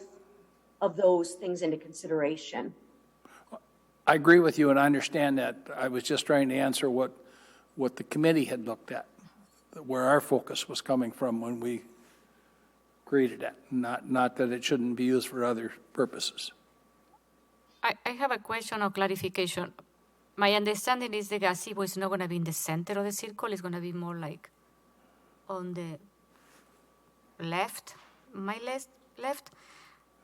of those things into consideration. I agree with you, and I understand that. I was just trying to answer what the committee had looked at, where our focus was coming from when we created it, not that it shouldn't be used for other purposes. I have a question or clarification. My understanding is the gazebo is not going to be in the center of the circle. It's going to be more like on the left, my left.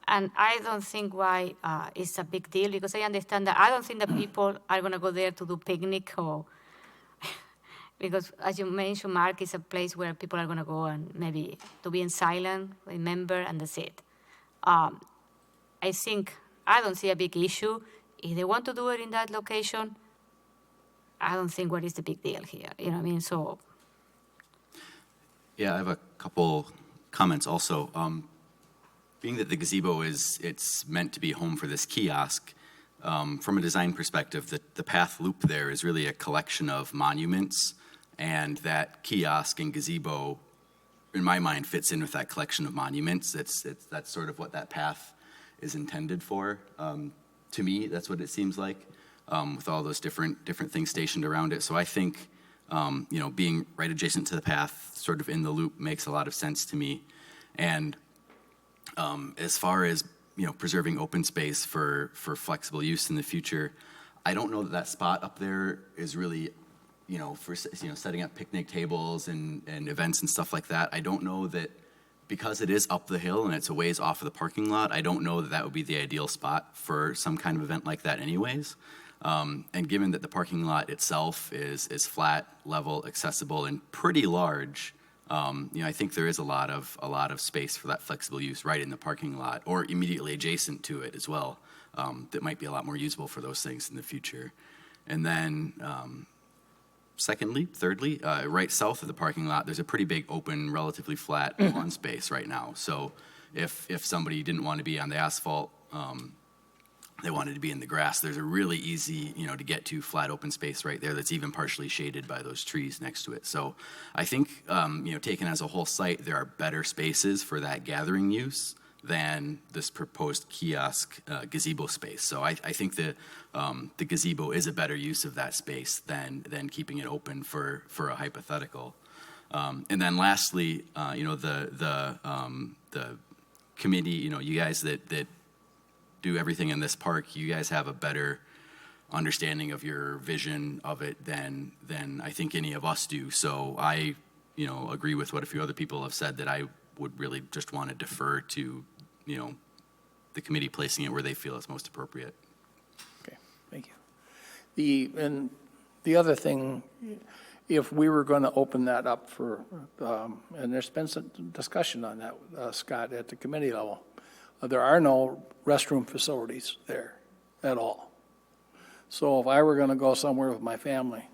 And I don't think why it's a big deal, because I understand that I don't think that people are going to go there to do picnic or because, as you mentioned, Mark, is a place where people are going to go and maybe to be in silent, remember, and that's it. I think I don't see a big issue. If they want to do it in that location, I don't think what is the big deal here. You know what I mean? So. Yeah, I have a couple comments also. Being that the gazebo it's meant to be home for this kiosk, from a design perspective, the path loop there is really a collection of monuments, and that kiosk and gazebo, in my mind, fits in with that collection of monuments. That's sort of what that path is intended for. To me, that's what it seems like, with all those different things stationed around it. So I think, being right adjacent to the path, sort of in the loop, makes a lot of sense to me. And as far as preserving open space for flexible use in the future, I don't know that spot up there is really, for setting up picnic tables and events and stuff like that. I don't know that, because it is up the hill and it's a ways off of the parking lot, I don't know that would be the ideal spot for some kind of event like that anyways. And given that the parking lot itself is flat, level, accessible, and pretty large, I think there is a lot of space for that flexible use right in the parking lot or immediately adjacent to it as well. That might be a lot more usable for those things in the future. And then, thirdly, right south of the parking lot, there's a pretty big open, relatively flat lawn space right now. So if somebody didn't want to be on the asphalt, they wanted to be in the grass, there's a really easy, to get to flat open space right there that's even partially shaded by those trees next to it. So I think, taken as a whole site, there are better spaces for that gathering use than this proposed kiosk gazebo space. So I think that the gazebo is a better use of that space than keeping it open for a hypothetical. And then lastly, the committee, you guys that do everything in this park, you guys have a better understanding of your vision of it than I think any of us do. So I, agree with what a few other people have said, that I would really just want to defer to, the committee placing it where they feel it's most appropriate. Okay, thank you. And the other thing, if we were going to open that up for, and there's been some discussion on that, Scott, at the committee level, there are no restroom facilities there at all. So if I were going to go somewhere with my family,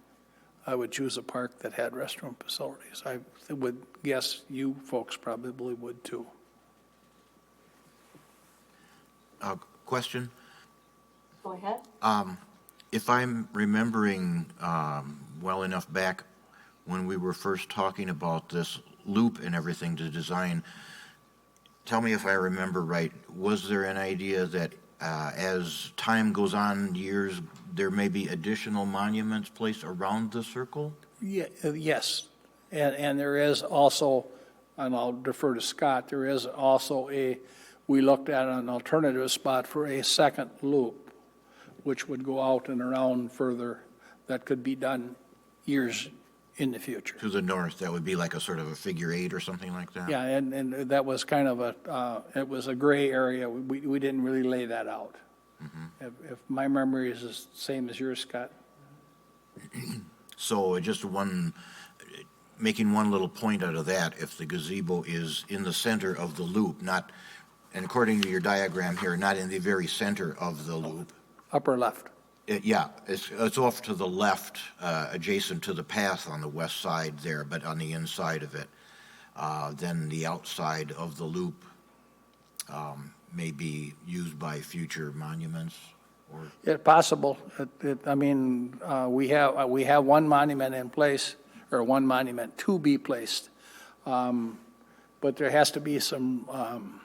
I would choose a park that had restroom facilities. I would guess you folks probably would too. Question? Go ahead. If I'm remembering well enough back when we were first talking about this loop and everything to design, tell me if I remember right, was there an idea that as time goes on, years, there may be additional monuments placed around the circle? Yes, and there is also, and I'll defer to Scott, there is also we looked at an alternative spot for a second loop, which would go out and around further, that could be done years in the future. To the north, that would be like a sort of a figure eight or something like that? Yeah, and that was kind of it was a gray area. We didn't really lay that out. If my memory is the same as yours, Scott. So making one little point out of that, if the gazebo is in the center of the loop, not, and according to your diagram here, not in the very center of the loop. Upper left. It's off to the left, adjacent to the path on the west side there, but on the inside of it. Then the outside of the loop may be used by future monuments or. It's possible. I mean, we have one monument in place, or one monument to be placed. But there has to be some,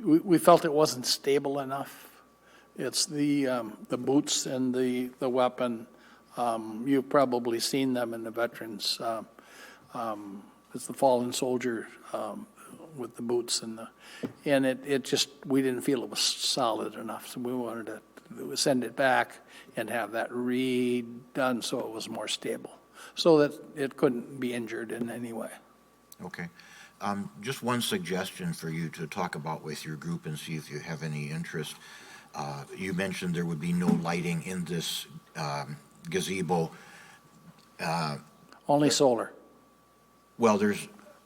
we felt it wasn't stable enough. It's the boots and the weapon. You've probably seen them in the veterans. It's the fallen soldier with the boots and it just, we didn't feel it was solid enough. So we wanted to send it back and have that redone so it was more stable, so that it couldn't be injured in any way. Okay. Just one suggestion for you to talk about with your group and see if you have any interest. You mentioned there would be no lighting in this gazebo. Only solar. Well,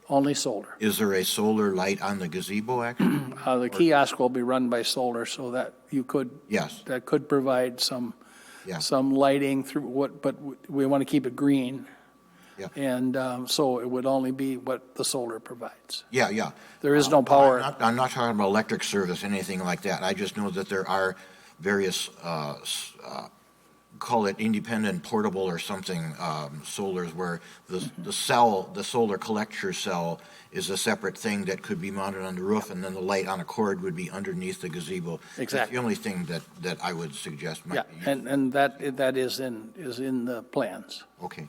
Only solar. is there a solar light on the gazebo, actually? The kiosk will be run by solar, so that Yes. that could provide some Yeah. lighting through but we want to keep it green. Yeah. And so it would only be what the solar provides. Yeah. There is no power. I'm not talking about electric service, anything like that. I just know that there are various, call it independent portable or something, solars where the solar collector cell is a separate thing that could be mounted on the roof, and then the light on a cord would be underneath the gazebo. Exactly. That's the only thing that I would suggest Yeah, might be useful. and that is in the plans. Okay.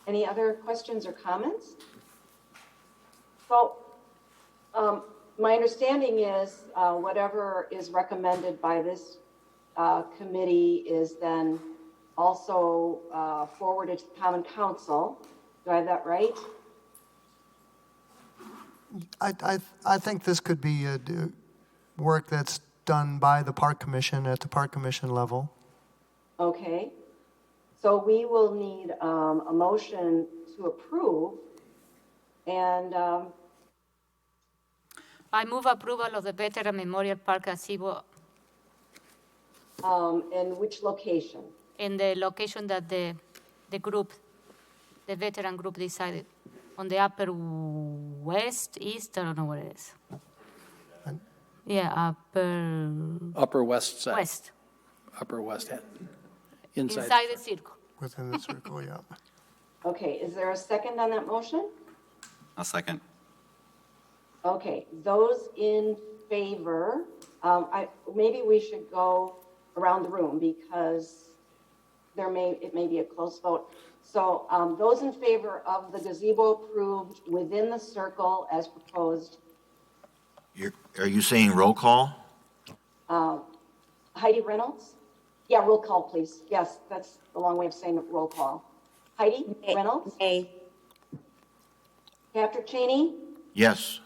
Any other questions or comments? So, my understanding is whatever is recommended by this committee is then also forwarded to the Common Council. Do I have that right? I think this could be work that's done by the Park Commission at the Park Commission level. Okay. So we will need a motion to approve, and I move approval of the Veteran Memorial Park gazebo in which location? in the location that the veteran group decided, on the upper west, east, I don't know what it is. Yeah, Upper west side. west, Upper west end. Inside. inside the circle. Within the circle, yeah. Okay, is there a second on that motion? I'll second. Okay, those in favor, maybe we should go around the room because it may be a close vote. So those in favor of the gazebo approved within the circle as proposed. Are you saying roll call? Heidi Reynolds? Yeah, roll call, please. Yes, that's the long way of saying roll call. Heidi Reynolds? Nay. Patrick Cheney? Yes.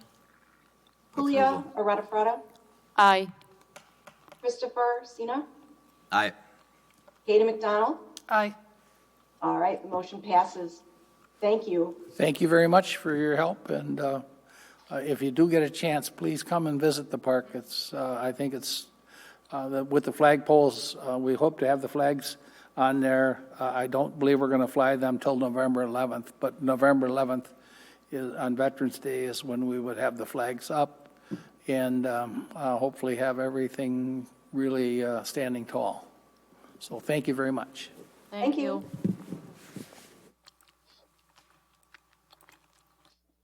Julia Aratafrada? Aye. Christopher Sina? Aye. Katie McDonald? Aye. All right, the motion passes. Thank you. Thank you very much for your help, and if you do get a chance, please come and visit the park. I think it's, with the flagpoles, we hope to have the flags on there. I don't believe we're going to fly them till November 11th, but November 11th on Veterans Day is when we would have the flags up and hopefully have everything really standing tall. So thank you very much. Thank you.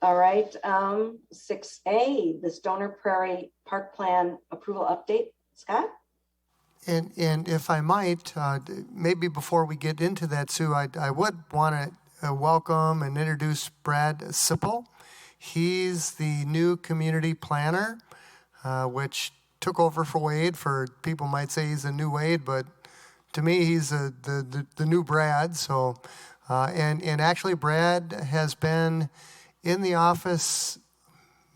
All right, 6A, the Stoner Prairie Park Plan Approval Update. Scott? And if I might, maybe before we get into that, Sue, I would want to welcome and introduce Brad Sipple. He's the new community planner, which took over for Wade. For people might say he's a new Wade, but to me, he's the new Brad. So, and actually, Brad has been in the office.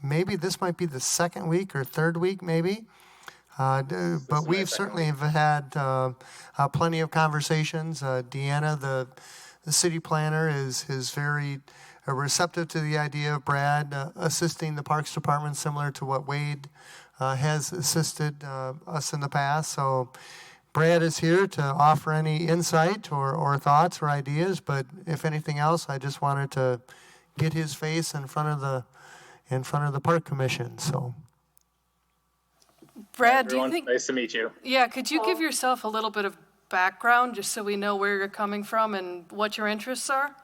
Maybe this might be the second week or third week, maybe. But we've certainly have had plenty of conversations. Deanna, the city planner, is very receptive to the idea of Brad assisting the Parks Department, similar to what Wade has assisted us in the past. So Brad is here to offer any insight or thoughts or ideas. But if anything else, I just wanted to get his face in front of the Park Commission. So. Brad, do you think, Nice to meet you. yeah, could you give yourself a little bit of background just so we know where you're coming from and what your interests are?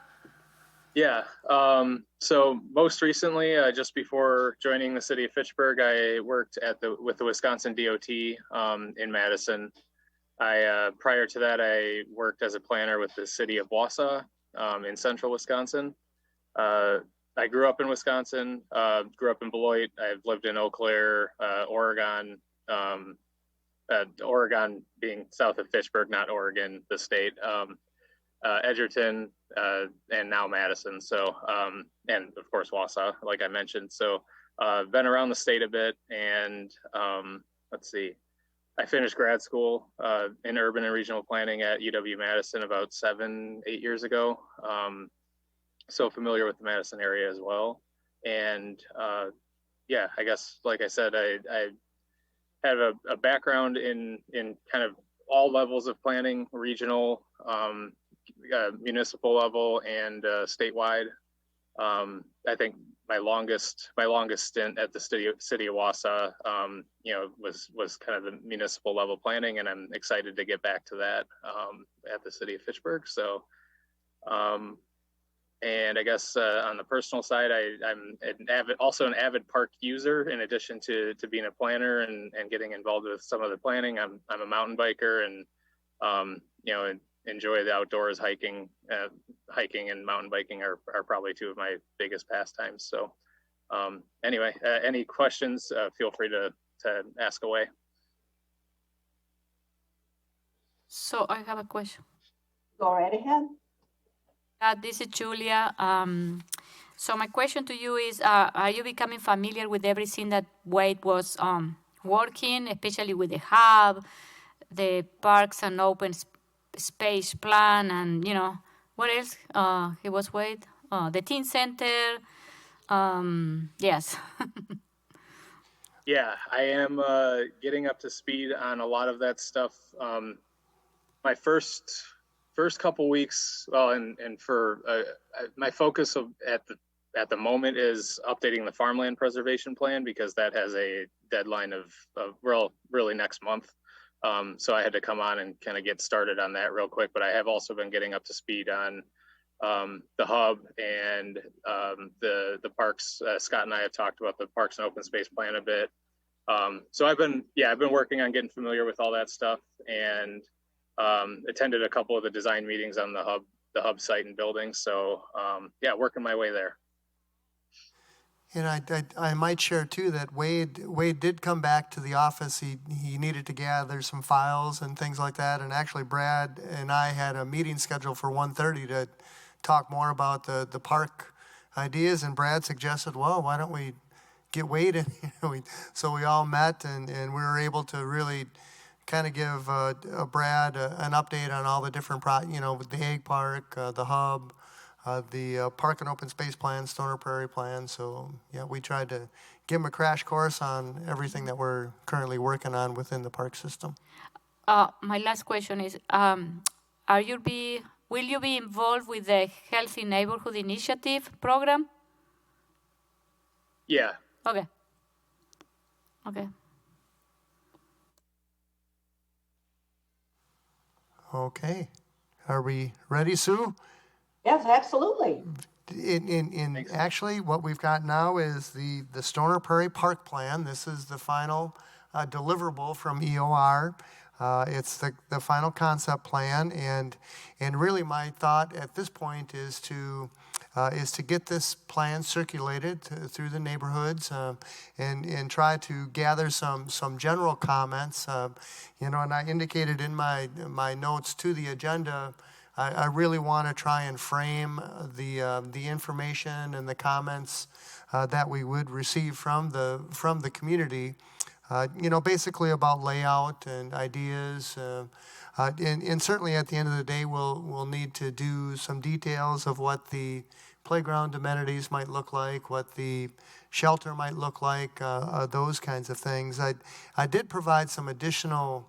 Yeah. So most recently, just before joining the city of Fitchburg, I worked with the Wisconsin DOT in Madison. Prior to that, I worked as a planner with the city of Wausau in central Wisconsin. I grew up in Wisconsin, grew up in Beloit. I've lived in Eau Claire, Oregon, Oregon being south of Fitchburg, not Oregon, the state, Edgerton, and now Madison. So, and of course, Wausau, like I mentioned. So, been around the state a bit, and let's see, I finished grad school in urban and regional planning at UW-Madison about 7-8 years ago. So familiar with the Madison area as well. And yeah, I guess, like I said, I have a background in kind of all levels of planning, regional, municipal level, and statewide. I think my longest stint at the city of Wausau, was kind of the municipal level planning, and I'm excited to get back to that at the city of Fitchburg. So, and I guess on the personal side, I'm also an avid park user. In addition to being a planner and getting involved with some of the planning, I'm a mountain biker, and enjoy the outdoors. Hiking and mountain biking are probably two of my biggest pastimes. So anyway, any questions, feel free to ask away. So I have a question. Go right ahead. This is Julia. So my question to you is, are you becoming familiar with everything that Wade was working, especially with the hub, the parks and open space plan, and what else he was Wade? The teen center. Yes. Yeah, I am getting up to speed on a lot of that stuff. My first couple weeks, well, and for my focus at the moment is updating the farmland preservation plan, because that has a deadline of really next month. So I had to come on and kind of get started on that real quick. But I have also been getting up to speed on the hub and the parks. Scott and I have talked about the parks and open space plan a bit. So I've been working on getting familiar with all that stuff, and attended a couple of the design meetings on the hub site and building. So yeah, working my way there. And I might share too that Wade did come back to the office. He needed to gather some files and things like that. And actually, Brad and I had a meeting scheduled for 1:30 to talk more about the park ideas. And Brad suggested, well, why don't we get Wade in here? So we all met, and we were able to really kind of give Brad an update on all the different with the Egg Park, the hub, the park and open space plan, Stoner Prairie plan. So yeah, we tried to give him a crash course on everything that we're currently working on within the park system. My last question is, will you be involved with the Healthy Neighborhood Initiative program? Yeah. Okay. Okay. Okay. Are we ready, Sue? Yes, absolutely. Actually, what we've got now is the Stoner Prairie Park Plan. This is the final deliverable from EOR. It's the final concept plan, and really my thought at this point is to get this plan circulated through the neighborhoods, and try to gather some general comments. And I indicated in my notes to the agenda, I really want to try and frame the information and the comments that we would receive from the community. Basically about layout and ideas. And certainly at the end of the day, we'll need to do some details of what the playground amenities might look like, what the shelter might look like, those kinds of things. I did provide some additional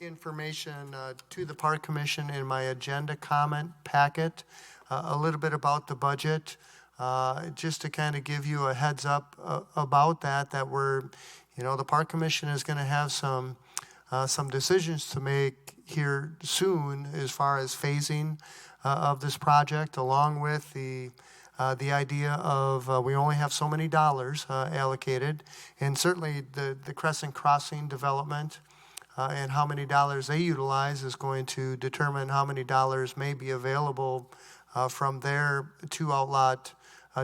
information to the Park Commission in my agenda comment packet, a little bit about the budget, just to kind of give you a heads up about that we're, the Park Commission is going to have some decisions to make here soon as far as phasing of this project, along with the idea of we only have so many dollars allocated, and certainly the Crescent Crossing development and how many dollars they utilize is going to determine how many dollars may be available from their two outlot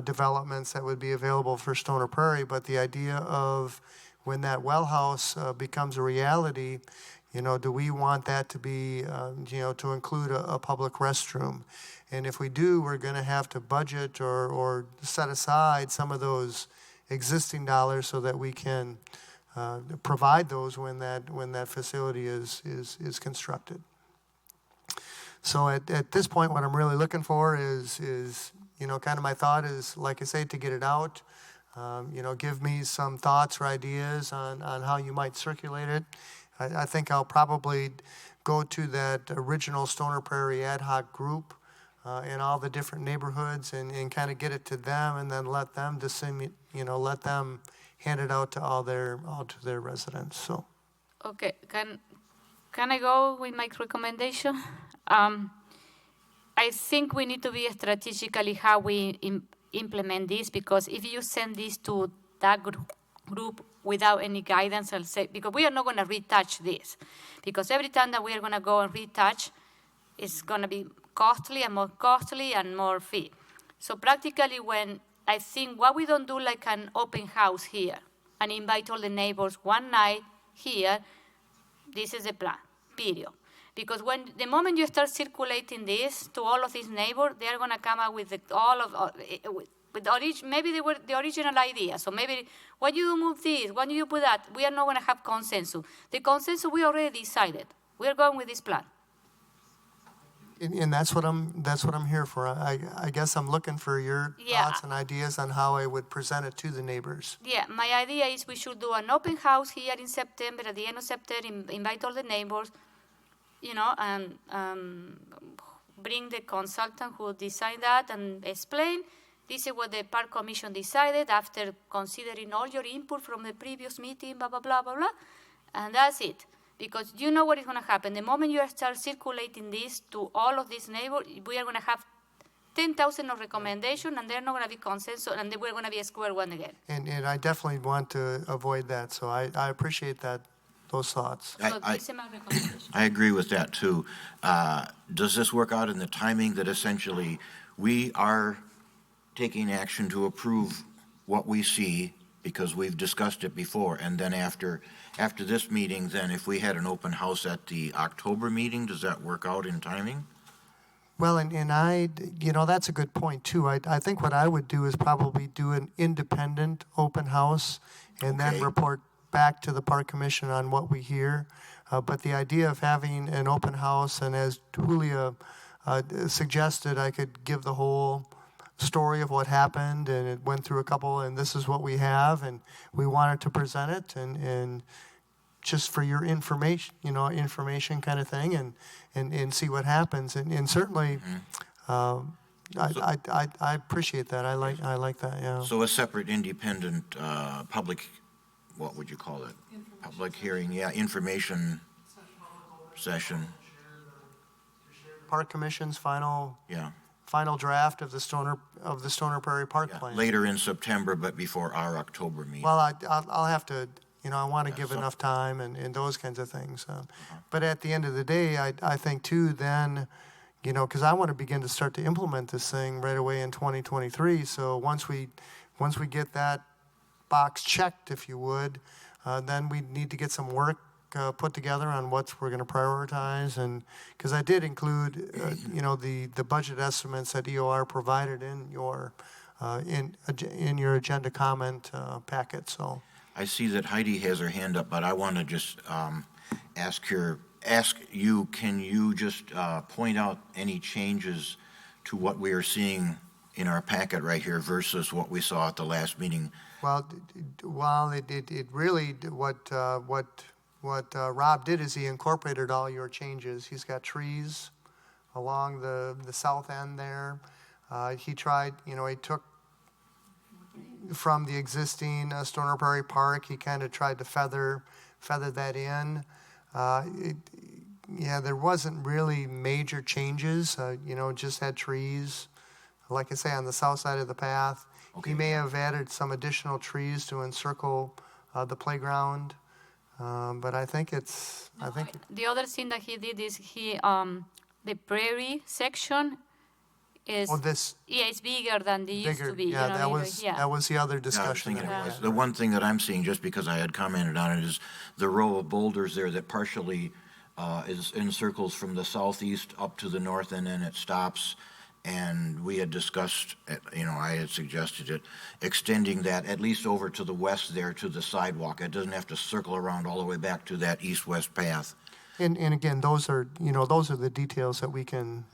developments that would be available for Stoner Prairie. But the idea of when that well house becomes a reality, do we want that to be, to include a public restroom? And if we do, we're going to have to budget or set aside some of those existing dollars so that we can provide those when that facility is constructed. So at this point, what I'm really looking for is kind of my thought is, like I say, to get it out. Give me some thoughts or ideas on how you might circulate it. I think I'll probably go to that original Stoner Prairie ad hoc group in all the different neighborhoods and kind of get it to them, and then let them let them hand it out to all their residents. So. Okay, can I go with my recommendation? I think we need to be strategically how we implement this, because if you send this to that group without any guidance, I'll say, because we are not going to retouch this, because every time that we are going to go and retouch, it's going to be costly and more fee. So practically, when I think what we don't do like an open house here and invite all the neighbors one night here, this is the plan, period. Because when the moment you start circulating this to all of these neighbors, they are going to come up with maybe they were the original idea. So maybe when you move this, when you put that, we are not going to have consensus. The consensus we already decided. We are going with this plan. And that's what I'm here for. I guess I'm looking for your thoughts and ideas on how I would present it to the neighbors. Yeah, my idea is we should do an open house here in September, at the end of September, invite all the neighbors, and bring the consultant who designed that and explain this is what the Park Commission decided after considering all your input from the previous meeting, blah, blah, blah, blah, blah, and that's it. Because you know what is going to happen. The moment you start circulating this to all of these neighbors, we are going to have 10,000 of recommendations, and they're not going to be consensus, and then we're going to be a square one again. And I definitely want to avoid that, so I appreciate those thoughts. So this is my recommendation. I agree with that, too. Does this work out in the timing that essentially we are taking action to approve what we see because we've discussed it before, and then after this meeting, then if we had an open house at the October meeting, does that work out in timing? Well, and I, that's a good point too. I think what I would do is probably do an independent open house and then report back to the Park Commission on what we hear. But the idea of having an open house, and as Julia suggested, I could give the whole story of what happened, and it went through a couple, and this is what we have, and we wanted to present it, and just for your information, information kind of thing, and see what happens. And certainly, I appreciate that. I like that, yeah. So a separate independent public, what would you call it? Public hearing, yeah, information session, Park Commission's final yeah. draft of the Stoner Prairie Park Yeah, Plan. later in September, but before our October meeting. Well, I'll have to, I want to give so- enough time and those kinds of things. But at the end of the day, I think too, then, because I want to begin to start to implement this thing right away in 2023. So once we get that box checked, if you would, then we need to get some work put together on what we're going to prioritize. And because I did include, the budget estimates that EOR provided in your agenda comment packet. So I see that Heidi has her hand up, but I want to just ask you, can you just point out any changes to what we are seeing in our packet right here versus what we saw at the last meeting? well, it really what Rob did is he incorporated all your changes. He's got trees along the south end there. He tried, he took from the existing Stoner Prairie Park, he kind of tried to feather that in. There wasn't really major changes, just had trees. Like I say, on the south side of the path. Okay. He may have added some additional trees to encircle the playground. But I think The other thing that he did is the prairie section is, it's bigger than they used to be. Yeah, that was the other Yeah, I was discussion. thinking that it we was. had. The one thing that I'm seeing, just because I had commented on it, is the row of boulders there that partially encircles from the southeast up to the north, and then it stops. And we had discussed, I had suggested it, extending that at least over to the west there to the sidewalk. It doesn't have to circle around all the way back to that east-west path. And again, those are the details that we can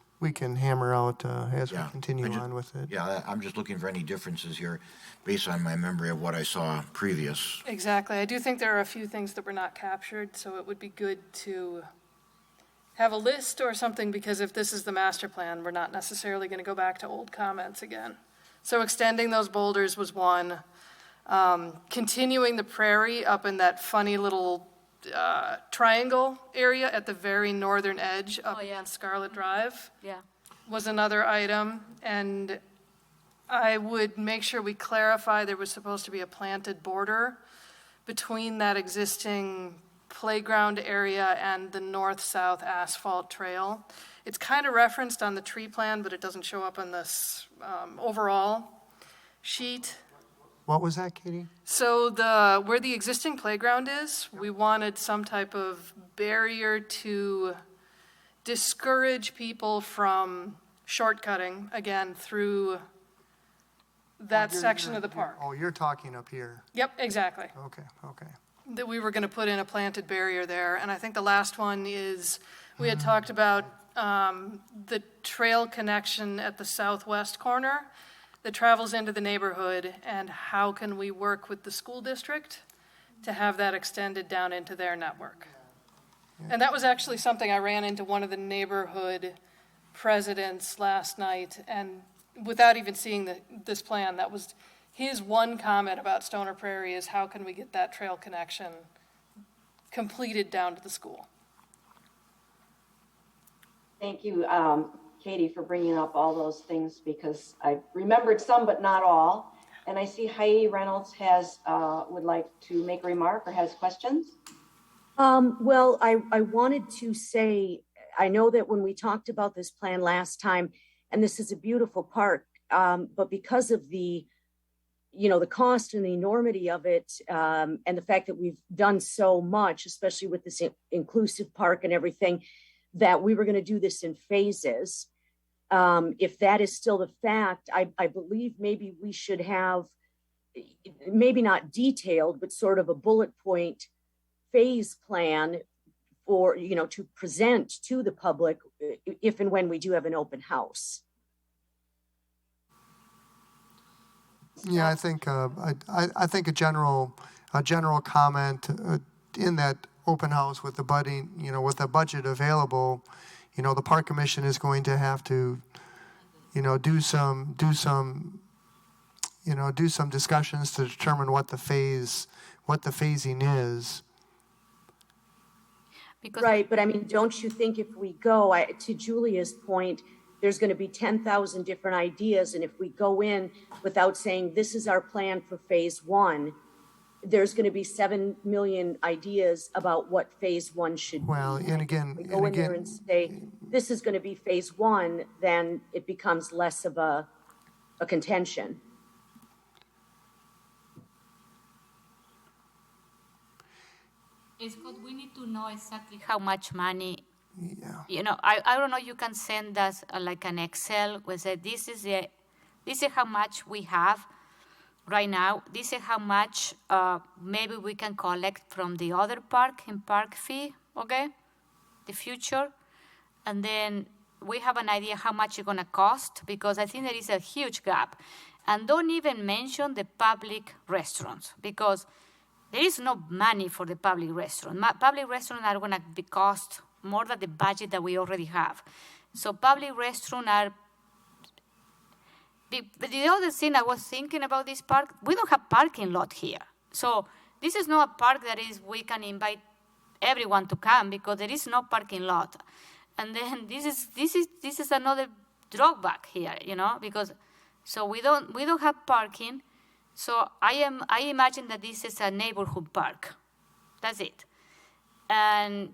hammer out as we continue on with it. Yeah, I'm just looking for any differences here based on my memory of what I saw previous. Exactly. I do think there are a few things that were not captured, so it would be good to have a list or something, because if this is the master plan, we're not necessarily going to go back to old comments again. So extending those boulders was one. Continuing the prairie up in that funny little triangle area at the very northern edge up against Scarlet Drive was another item. And I would make sure we clarify there was supposed to be a planted border between that existing playground area and the north-south asphalt trail. It's kind of referenced on the tree plan, but it doesn't show up on this overall sheet. What was that, Katie? So where the existing playground is, we wanted some type of barrier to discourage people from shortcutting, again, through that section of the park. Oh, you're talking up here. Yep, exactly. Okay. That we were going to put in a planted barrier there. And I think the last one is, we had talked about the trail connection at the southwest corner that travels into the neighborhood, and how can we work with the school district to have that extended down into their network. And that was actually something I ran into one of the neighborhood presidents last night, and without even seeing this plan, that was his one comment about Stoner Prairie, is how can we get that trail connection completed down to the school? Thank you, Katie, for bringing up all those things, because I remembered some, but not all. And I see Heidi Reynolds would like to make a remark or has questions. Well, I wanted to say, I know that when we talked about this plan last time, and this is a beautiful park, but because of the cost and the enormity of it, and the fact that we've done so much, especially with this inclusive park and everything, that we were going to do this in phases. If that is still the fact, I believe maybe we should have, maybe not detailed, but sort of a bullet point phase plan for, to present to the public if and when we do have an open house. Yeah, I think I think a general comment in that open house with the with the budget available, the park commission is going to have to do some discussions to determine what the phasing is. Because Right, but I mean, don't you think if we go, to Julia's point, there's going to be 10,000 different ideas, and if we go in without saying, this is our plan for phase one, there's going to be 7 million ideas about what phase one should be. Well, and again, If we go in there and say, this is going to be phase one, then it becomes less of a contention. Scott, we need to know exactly how much money. yeah. I don't know. You can send us like an Excel where say this is how much we have right now. This is how much maybe we can collect from the other park in park fee. Okay, the future, and then we have an idea how much it's gonna cost, because I think there is a huge gap, and don't even mention the public restaurants, because there is no money for the public restaurant. Public restaurants are going to be cost more than the budget that we already have. So public restaurants are. But the other thing I was thinking about this park, we don't have parking lot here. So this is not a park that is we can invite everyone to come, because there is no parking lot. And then this is another drawback here, because so we don't have parking. So I imagine that this is a neighborhood park. That's it. And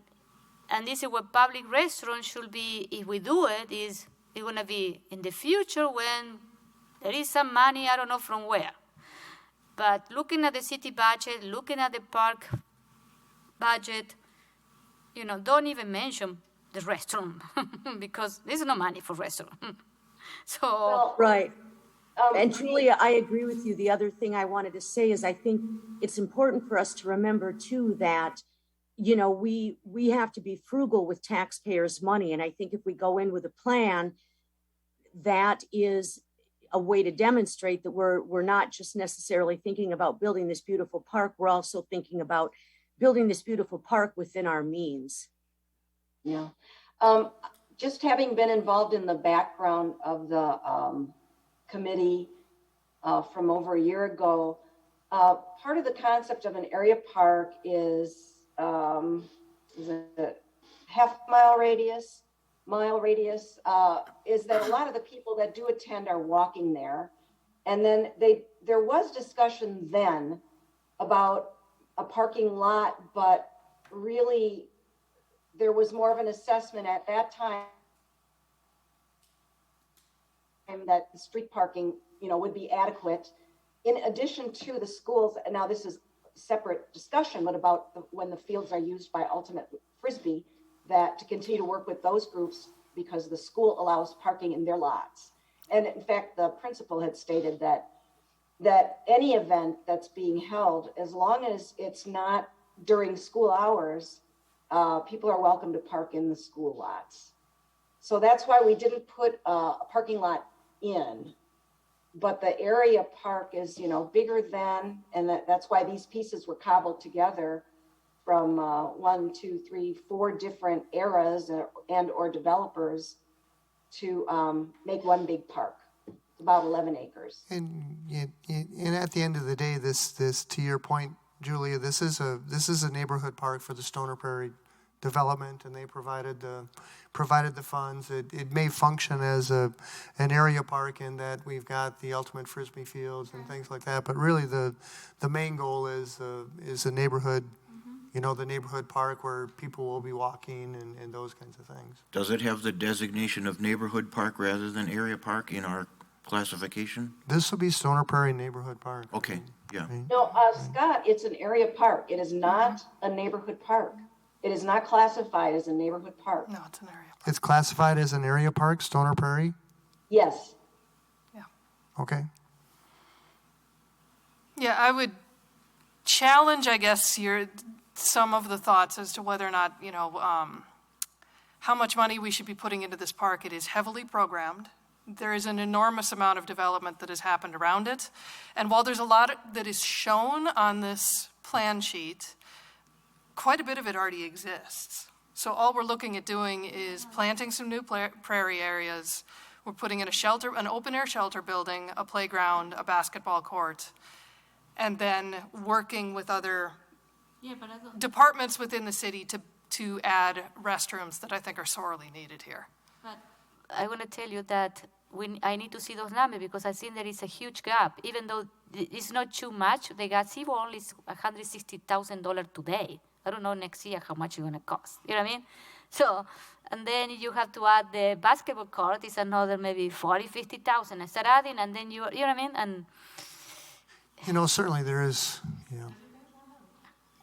this is what public restaurants should be. If we do it, it's going to be in the future when there is some money, I don't know from where. But looking at the city budget, looking at the park budget, don't even mention the restaurant because there's no money for restaurant. So Right. And Julia, I agree with you. The other thing I wanted to say is I think it's important for us to remember too that, we have to be frugal with taxpayers' money. And I think if we go in with a plan, that is a way to demonstrate that we're not just necessarily thinking about building this beautiful park. We're also thinking about building this beautiful park within our means. Yeah. Just having been involved in the background of the committee from over a year ago, part of the concept of an area park is it mile radius, is that a lot of the people that do attend are walking there. And then there was discussion then about a parking lot, but really there was more of an assessment at that time that the street parking, would be adequate in addition to the schools. And now this is a separate discussion, but about when the fields are used by Ultimate Frisbee, that to continue to work with those groups because the school allows parking in their lots. And in fact, the principal had stated that any event that's being held, as long as it's not during school hours, people are welcome to park in the school lots. So that's why we didn't put a parking lot in, but the area park is, bigger than, and that's why these pieces were cobbled together from 1, 2, 3, 4 different eras and or developers to make one big park. It's about 11 acres. And at the end of the day, this to your point, Julia, this is a neighborhood park for the Stoner Prairie development, and they provided the funds. It may function as an area park in that we've got the Ultimate Frisbee fields and things like that. But really, the main goal is a neighborhood, the neighborhood park where people will be walking and those kinds of things. Does it have the designation of neighborhood park rather than area park in our classification? This will be Stoner Prairie Neighborhood Park. Okay, yeah. No, Scott, it's an area park. It is not a neighborhood park. It is not classified as a neighborhood park. No, it's an area. It's classified as an area park, Stoner Prairie? Yes. Yeah. Okay. Yeah, I would challenge, I guess, some of the thoughts as to whether or not, how much money we should be putting into this park. It is heavily programmed. There is an enormous amount of development that has happened around it. And while there's a lot that is shown on this plan sheet, quite a bit of it already exists. So all we're looking at doing is planting some new prairie areas We're putting in a shelter, an open-air shelter building, a playground, a basketball court, and then working with other departments within the city to add restrooms that I think are sorely needed here. But I want to tell you that I need to see those numbers because I think there is a huge gap. Even though it's not too much, the gazebo only is $160,000 today. I don't know next year how much it's going to cost. You know what I mean? So, and then you have to add the basketball court, is another maybe 40, 50,000. I start adding, and then you know what I mean? And Certainly there is,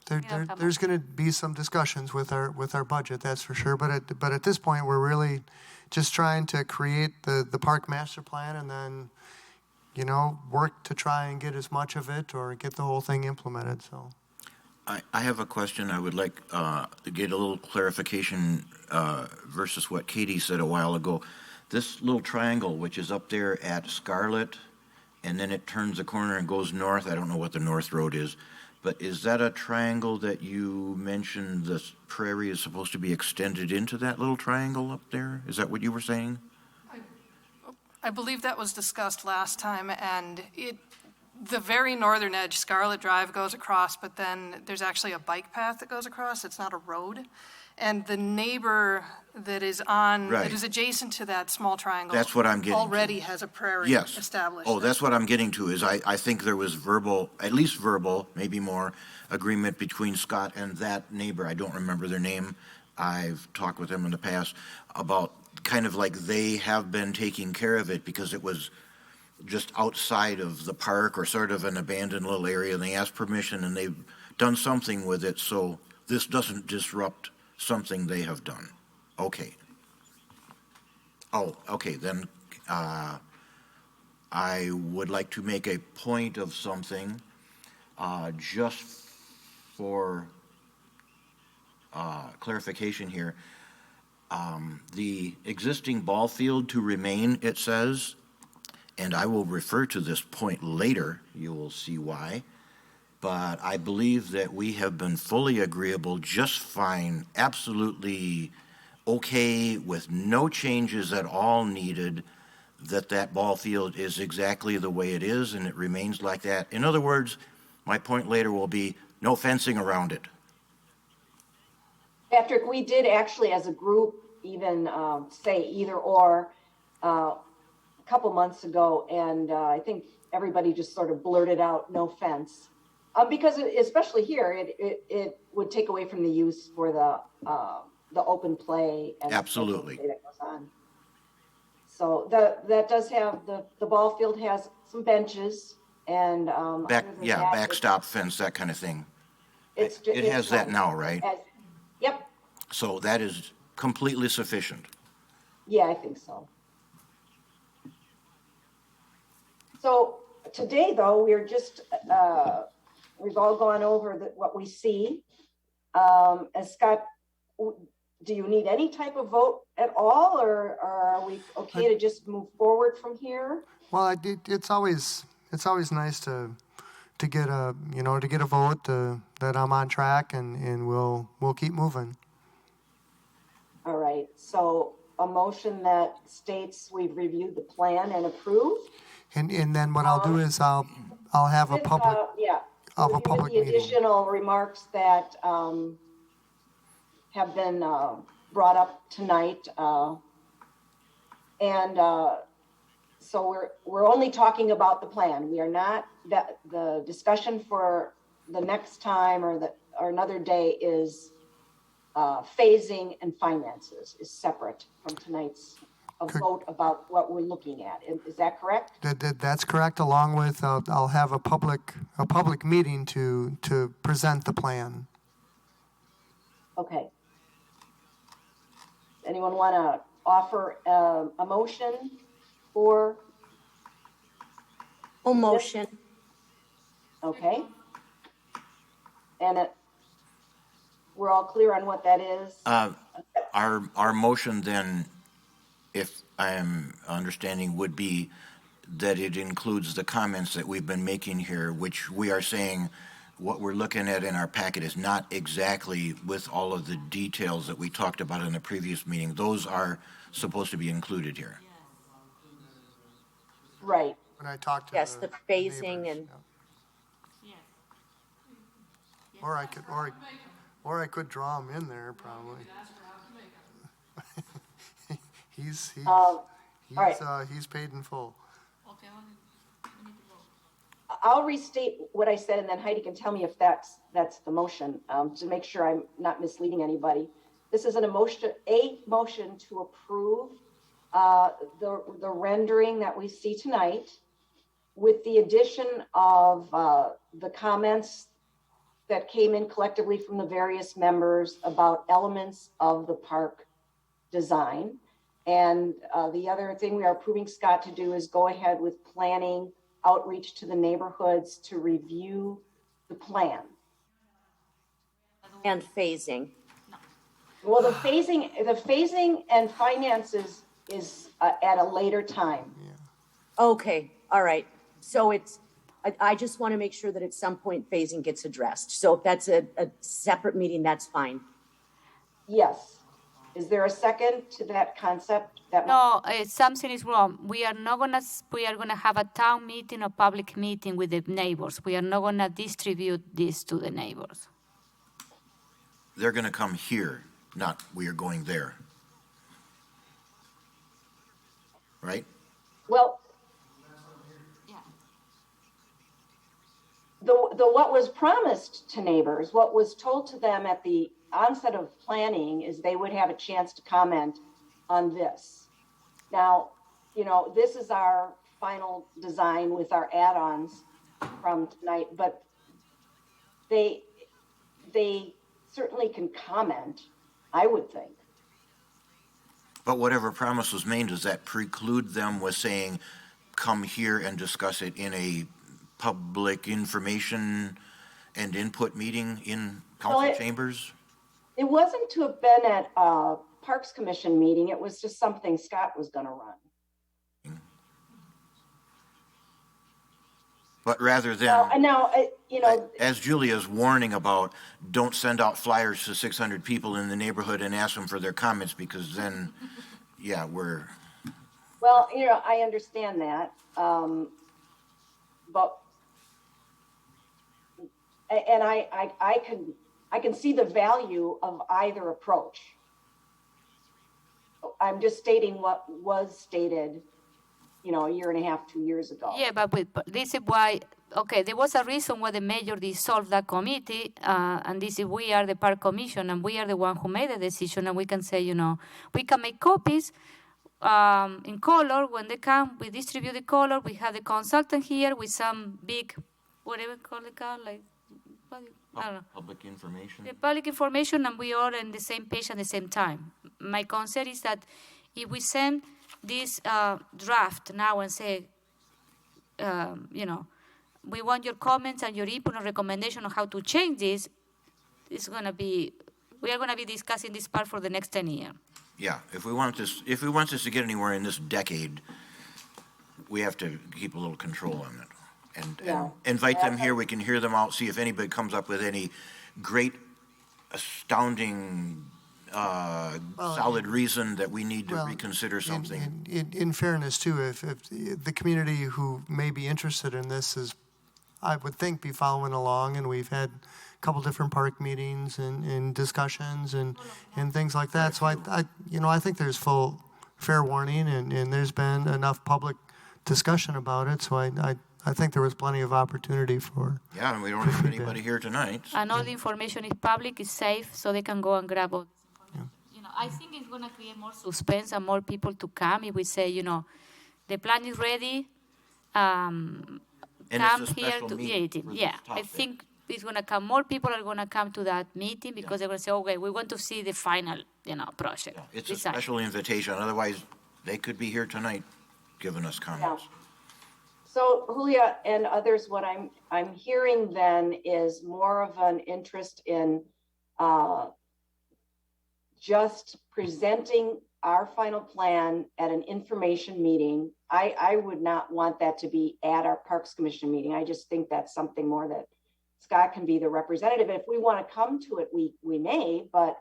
there's going to be some discussions with our budget, that's for sure. But at this point, we're really just trying to create the park master plan and then, work to try and get as much of it or get the whole thing implemented, so. I have a question. I would like to get a little clarification versus what Katie said a while ago. This little triangle, which is up there at Scarlet, and then it turns the corner and goes north. I don't know what the north road is, but is that a triangle that you mentioned the prairie is supposed to be extended into that little triangle up there? Is that what you were saying? I believe that was discussed last time, and the very northern edge, Scarlet Drive, goes across, but then there's actually a bike path that goes across. It's not a road. And the neighbor that is that is adjacent to that small triangle. That's what I'm getting already to. has a prairie Yes. established. Oh, that's what I'm getting to, is I think there was at least verbal, maybe more, agreement between Scott and that neighbor. I don't remember their name. I've talked with them in the past about kind of like they have been taking care of it because it was just outside of the park or sort of an abandoned little area, and they asked permission and they've done something with it so this doesn't disrupt something they have done. Okay. Oh, okay, then I would like to make a point of something just for clarification here. The existing ball field to remain, it says, and I will refer to this point later, you will see why, but I believe that we have been fully agreeable, just fine, absolutely okay, with no changes at all needed, that ball field is exactly the way it is and it remains like that. In other words, my point later will be no fencing around it. Patrick, we did actually as a group even say either or a couple months ago, and I think everybody just sort of blurted out no fence. Because especially here, it would take away from the use for the open play and absolutely that goes on. So that does have the ball field has some benches and backstop fence, that kind of thing. It has that now, right? Yep. So that is completely sufficient. Yeah, I think so. So today, though, we're just we've all gone over what we see. As Scott, do you need any type of vote at all, or are we okay to just move forward from here? Well, it's always nice to get a vote that I'm on track and we'll keep moving. All right. So a motion that states we've reviewed the plan and approved. And then what I'll do is I'll have a public the meeting. Additional remarks that have been brought up tonight, and so we're only talking about the plan. We are not the discussion for the next time or another day is phasing and finances is separate from tonight's vote about what we're looking at. Is that correct? That's correct. Along with I'll have a public meeting to present the plan. Okay. Anyone want to offer a motion for? Motion. Okay. And we're all clear on what that is? Our motion then, if I am understanding, would be that it includes the comments that we've been making here, which we are saying what we're looking at in our packet is not exactly with all of the details that we talked about in the previous meeting. Those are supposed to be included here. Right. when I talked to Yes, the phasing neighbors, and, yeah. Or I could draw him in there, probably. He's All right. he's paid in full. I'll restate what I said, and then Heidi can tell me if that's the motion, to make sure I'm not misleading anybody. This is a motion to approve the rendering that we see tonight, with the addition of the comments that came in collectively from the various members about elements of the park design. And the other thing we are approving Scott to do is go ahead with planning outreach to the neighborhoods to review the plan. and phasing. Well, the phasing and finances is at a later time. Okay, all right. So I just want to make sure that at some point phasing gets addressed. So if that's a separate meeting, that's fine. Yes. Is there a second to that concept? No, something is wrong. We are gonna have a town meeting or public meeting with the neighbors. We are not gonna distribute this to the neighbors. They're going to come here, not we are going there. Right? Well, the what was promised to neighbors, what was told to them at the onset of planning, is they would have a chance to comment on this. Now, this is our final design with our add-ons from tonight, but they certainly can comment, I would think. But whatever promise was made, does that preclude them with saying, come here and discuss it in a public information and input meeting in council chambers? It wasn't to have been at a Parks Commission meeting. It was just something Scott was going to run. But rather than, Now, as Julia's warning about, don't send out flyers to 600 people in the neighborhood and ask them for their comments, because then, yeah, we're... Well, I understand that. But, and I can see the value of either approach. I'm just stating what was stated, a year and a half, 2 years ago. Yeah, but this is why, okay, there was a reason why the mayor dissolved that committee, and this is, we are the park commission, and we are the one who made the decision, and we can say, we can make copies in color. When they come, we distribute the color. We have the consultant here with some big, whatever call it, like, I don't know. Public information. The public information, and we are on the same page at the same time. My concern is that if we send this draft now and say, we want your comments and your input and recommendation on how to change this, we are gonna be discussing this part for the next 10 years. Yeah, if we want this to get anywhere in this decade, we have to keep a little control on it. And invite them here. We can hear them out, see if anybody comes up with any great, astounding, solid reason that we need to reconsider something. In fairness, too, if the community who may be interested in this is, I would think, be following along, and we've had a couple different park meetings and discussions and things like that. So I think there's fair warning, and there's been enough public discussion about it. So I think there was plenty of opportunity for. Yeah, and we don't have anybody here tonight. And all the information is public, is safe, so they can go and grab it. I think it's going to create more suspense and more people to come if we say, the plan is ready. Come here to the 18th. Yeah, I think it's going to come. More people are going to come to that meeting because they're going to say, okay, we want to see the final, project. Yeah, it's a special invitation. Otherwise, they could be here tonight giving us comments. Yeah. So, Julia and others, what I'm hearing then is more of an interest in just presenting our final plan at an information meeting. I would not want that to be at our Parks Commission meeting. I just think that's something more that Scott can be the representative. If we want to come to it, we may, but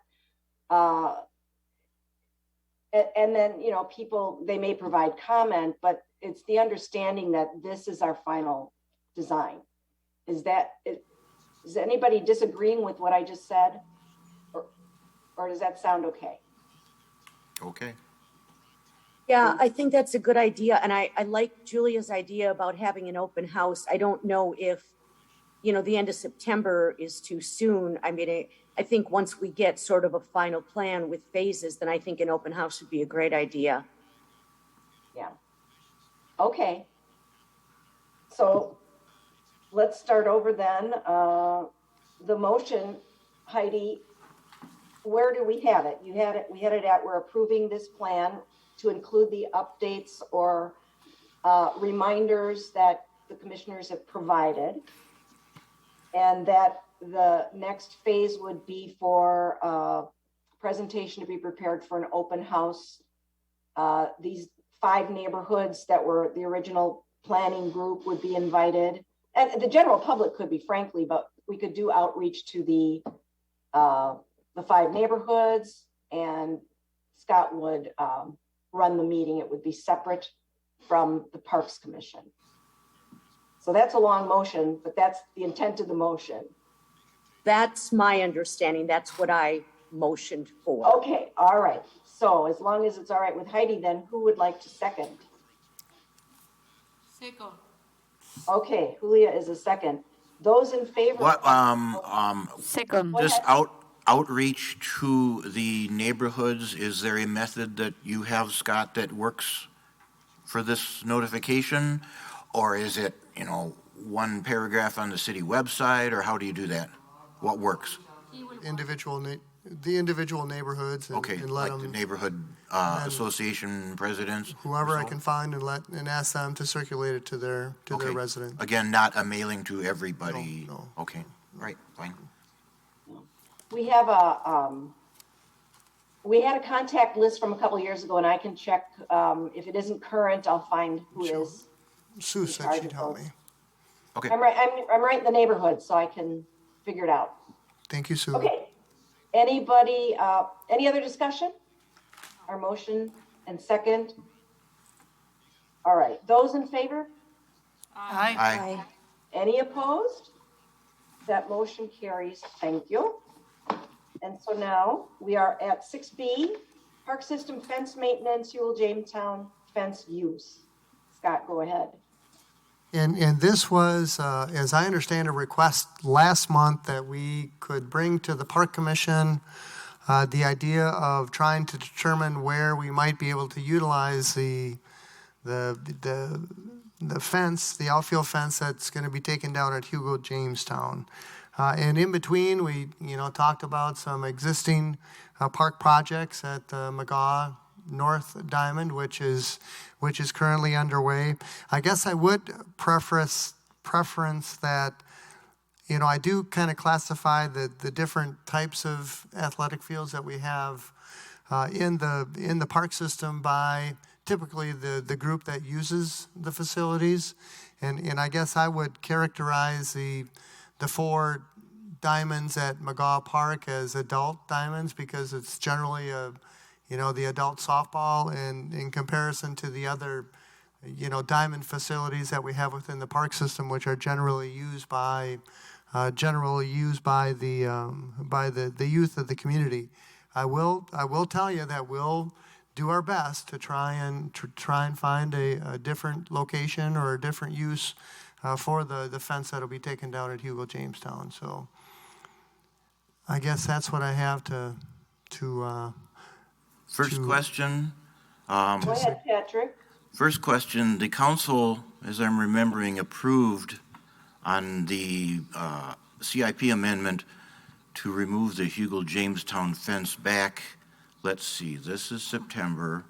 And then, people, they may provide comment, but it's the understanding that this is our final design. Is anybody disagreeing with what I just said? Or does that sound okay? Okay. Yeah, I think that's a good idea. And I like Julia's idea about having an open house. I don't know if, the end of September is too soon. I mean, I think once we get sort of a final plan with phases, then I think an open house would be a great idea. Yeah. Okay. So let's start over then. The motion, Heidi, where do we have it? We had it at, we're approving this plan to include the updates or reminders that the commissioners have provided. And that the next phase would be for presentation to be prepared for an open house. These 5 neighborhoods that were the original planning group would be invited. And the general public could be, frankly, but we could do outreach to the 5 neighborhoods, and Scott would run the meeting. It would be separate from the Parks Commission. So that's a long motion, but that's the intent of the motion. That's my understanding. That's what I motioned for. Okay, all right. So as long as it's all right with Heidi, then who would like to second? Second. Okay, Julia is a second. Those in favor? What, Second. this outreach to the neighborhoods, is there a method that you have, Scott, that works for this notification? Or is it, one paragraph on the city website, or how do you do that? What works? The individual neighborhoods and, Okay, and let like the them, neighborhood association presidents? whoever I so? can find and ask them to circulate it to their Okay. residents. Again, not a mailing to everybody? No. Okay, right, fine. We have we had a contact list from a couple of years ago, and I can check. If it isn't current, I'll find who Sure. is. Sue said she'd help me. Okay. I'm right in the neighborhood, so I can figure it out. Thank you, Sue. Okay. Anybody, any other discussion? Our motion and second. All right. Those in favor? Aye. Aye. Any opposed? That motion carries. Thank you. And so now we are at 6B, Park System Fence Maintenance, Hewell Jamestown Fence Use. Scott, go ahead. And this was, as I understand, a request last month that we could bring to the Park Commission the idea of trying to determine where we might be able to utilize the fence, the outfield fence that's going to be taken down at Hugo Jamestown. And in between, we talked about some existing park projects at McGaw North Diamond, which is currently underway. I guess I would preference that, I do kind of classify the different types of athletic fields that we have in the park system by typically the group that uses the facilities. And I guess I would characterize the 4 diamonds at McGaw Park as adult diamonds, because it's generally the adult softball, and in comparison to the other, diamond facilities that we have within the park system, which are generally used by the youth of the community. I will tell you that we'll do our best to try and find a different location or a different use for the fence that'll be taken down at Hugo Jamestown. So I guess that's what I have to First question. Go ahead, Patrick. First question, the council, as I'm remembering, approved on the CIP amendment to remove the Hugo Jamestown fence back, let's see, this is September,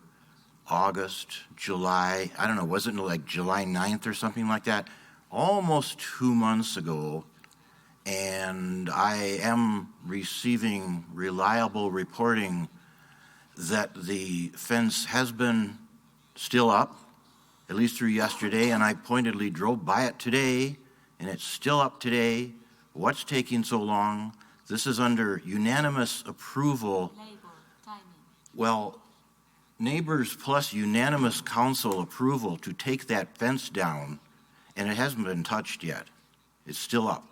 August, July, I don't know, wasn't it like July 9th or something like that? Almost 2 months ago, and I am receiving reliable reporting that the fence has been still up, at least through yesterday, and I pointedly drove by it today, and it's still up today. What's taking so long? This is under unanimous approval. Well, neighbors plus unanimous council approval to take that fence down, and it hasn't been touched yet. It's still up.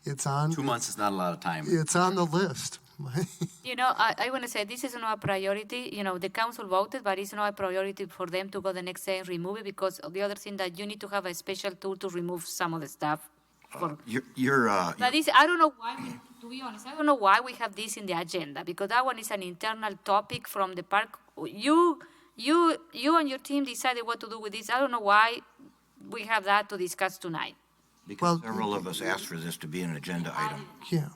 It's on, 2 months is not a lot of time. it's on the list. You know, I want to say this is not a priority. You know, the council voted, but it's not a priority for them to go the next day and remove it, because the other thing that you need to have a special tool to remove some of the stuff. But this, I don't know why, to be honest, I don't know why we have this in the agenda, because that one is an internal topic from the park. You and your team decided what to do with this. I don't know why we have that to discuss tonight. Because several of us asked for this to be an agenda item. Yeah.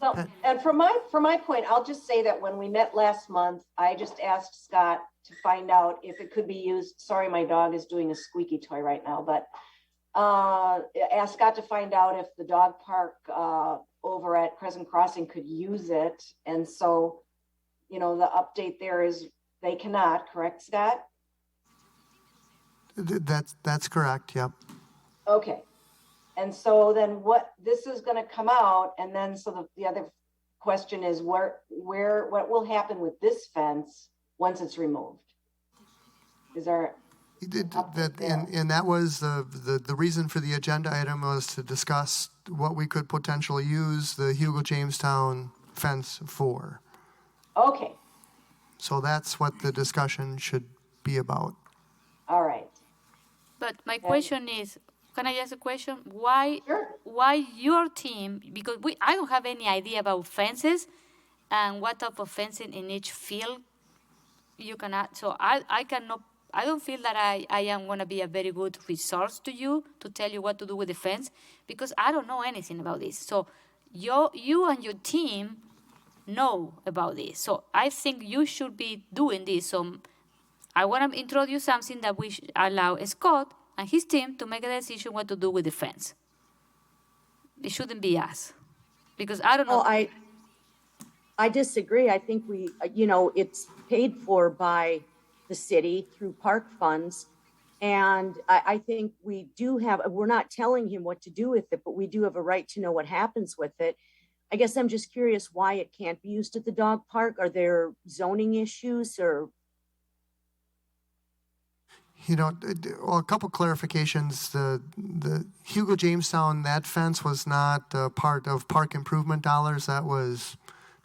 Well, and from my point, I'll just say that when we met last month, I just asked Scott to find out if it could be used. Sorry, my dog is doing a squeaky toy right now, but asked Scott to find out if the dog park over at Crescent Crossing could use it. And so, you know, the update there is they cannot, correct, Scott? That's correct, yep. Okay. And so then this is going to come out, and then so the other question is what will happen with this fence once it's removed? Is there And that was the reason for the agenda item, was to discuss what we could potentially use the Hugo Jamestown fence for. Okay. So that's what the discussion should be about. All right. But my question is, can I ask a question? Why? Sure. Why your team? Because I don't have any idea about fences and what type of fencing in each field you can add. So I cannot. I don't feel that I am going to be a very good resource to you to tell you what to do with the fence, because I don't know anything about this. So you and your team know about this. So I think you should be doing this. So I want to introduce something that we should allow Scott and his team to make a decision what to do with the fence. It shouldn't be us, because I don't know. Well, I disagree. I think it's paid for by the city through park funds. And I think we're not telling him what to do with it, but we do have a right to know what happens with it. I guess I'm just curious why it can't be used at the dog park. Are there zoning issues or? Well, a couple clarifications. The Hugo Jamestown, that fence was not part of park improvement dollars. That was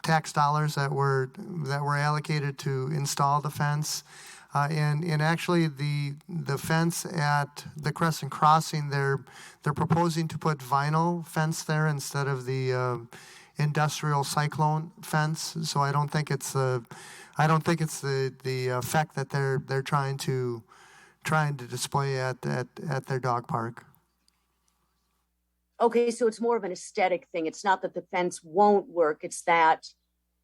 tax dollars that were allocated to install the fence. And actually, the fence at the Crescent Crossing, they're proposing to put vinyl fence there instead of the industrial cyclone fence. So I don't think it's the effect that they're trying to display at their dog park. Okay, so it's more of an aesthetic thing. It's not that the fence won't work. It's that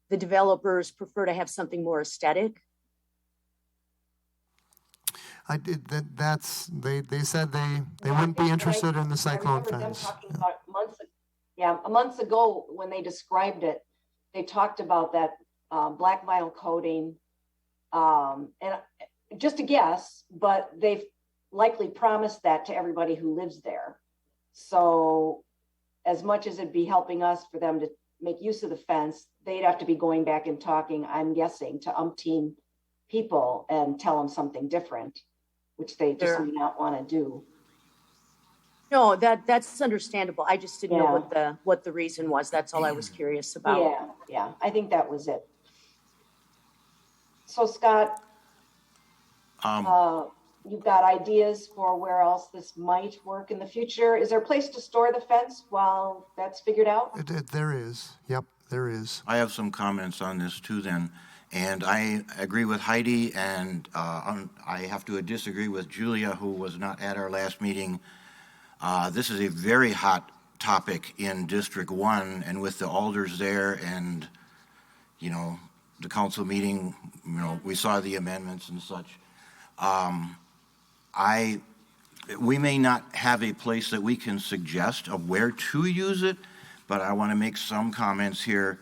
the developers prefer to have something more aesthetic. They said they wouldn't be interested in the cyclone fence. About months ago when they described it, they talked about that black vinyl coating, and just a guess, but they've likely promised that to everybody who lives there. So as much as it'd be helping us for them to make use of the fence, they'd have to be going back and talking, I'm guessing, to umpteen people and tell them something different, which they just do not want to do. No, that's understandable. I just didn't know what the reason was. That's all I was curious about. Yeah, I think that was it. So Scott, you've got ideas for where else this might work in the future. Is there a place to store the fence while that's figured out? There is. Yep, there is. I have some comments on this too then. And I agree with Heidi, and I have to disagree with Julia, who was not at our last meeting. This is a very hot topic in District 1, and with the alders there and, the council meeting, we saw the amendments and such. We may not have a place that we can suggest of where to use it, but I want to make some comments here.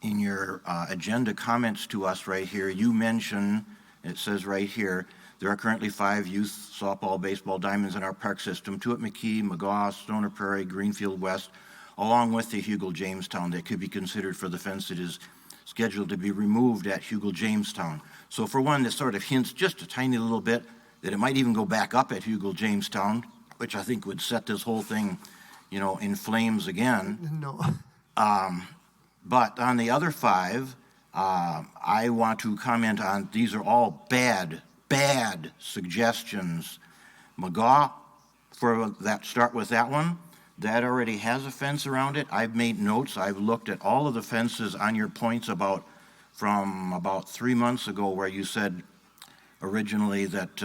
In your agenda comments to us right here, you mention, it says right here, there are currently 5 youth softball, baseball diamonds in our park system, 2 at McKee, McGaw, Stoner Prairie, Greenfield West, along with the Hugo Jamestown that could be considered for the fence that is scheduled to be removed at Hugel Jamestown. So for one, this sort of hints just a tiny little bit that it might even go back up at Hugel Jamestown, which I think would set this whole thing, in flames again. No. But on the other five, I want to comment on, these are all bad suggestions. McGaw, start with that one. That already has a fence around it. I've made notes. I've looked at all of the fences on your points from about 3 months ago, where you said originally that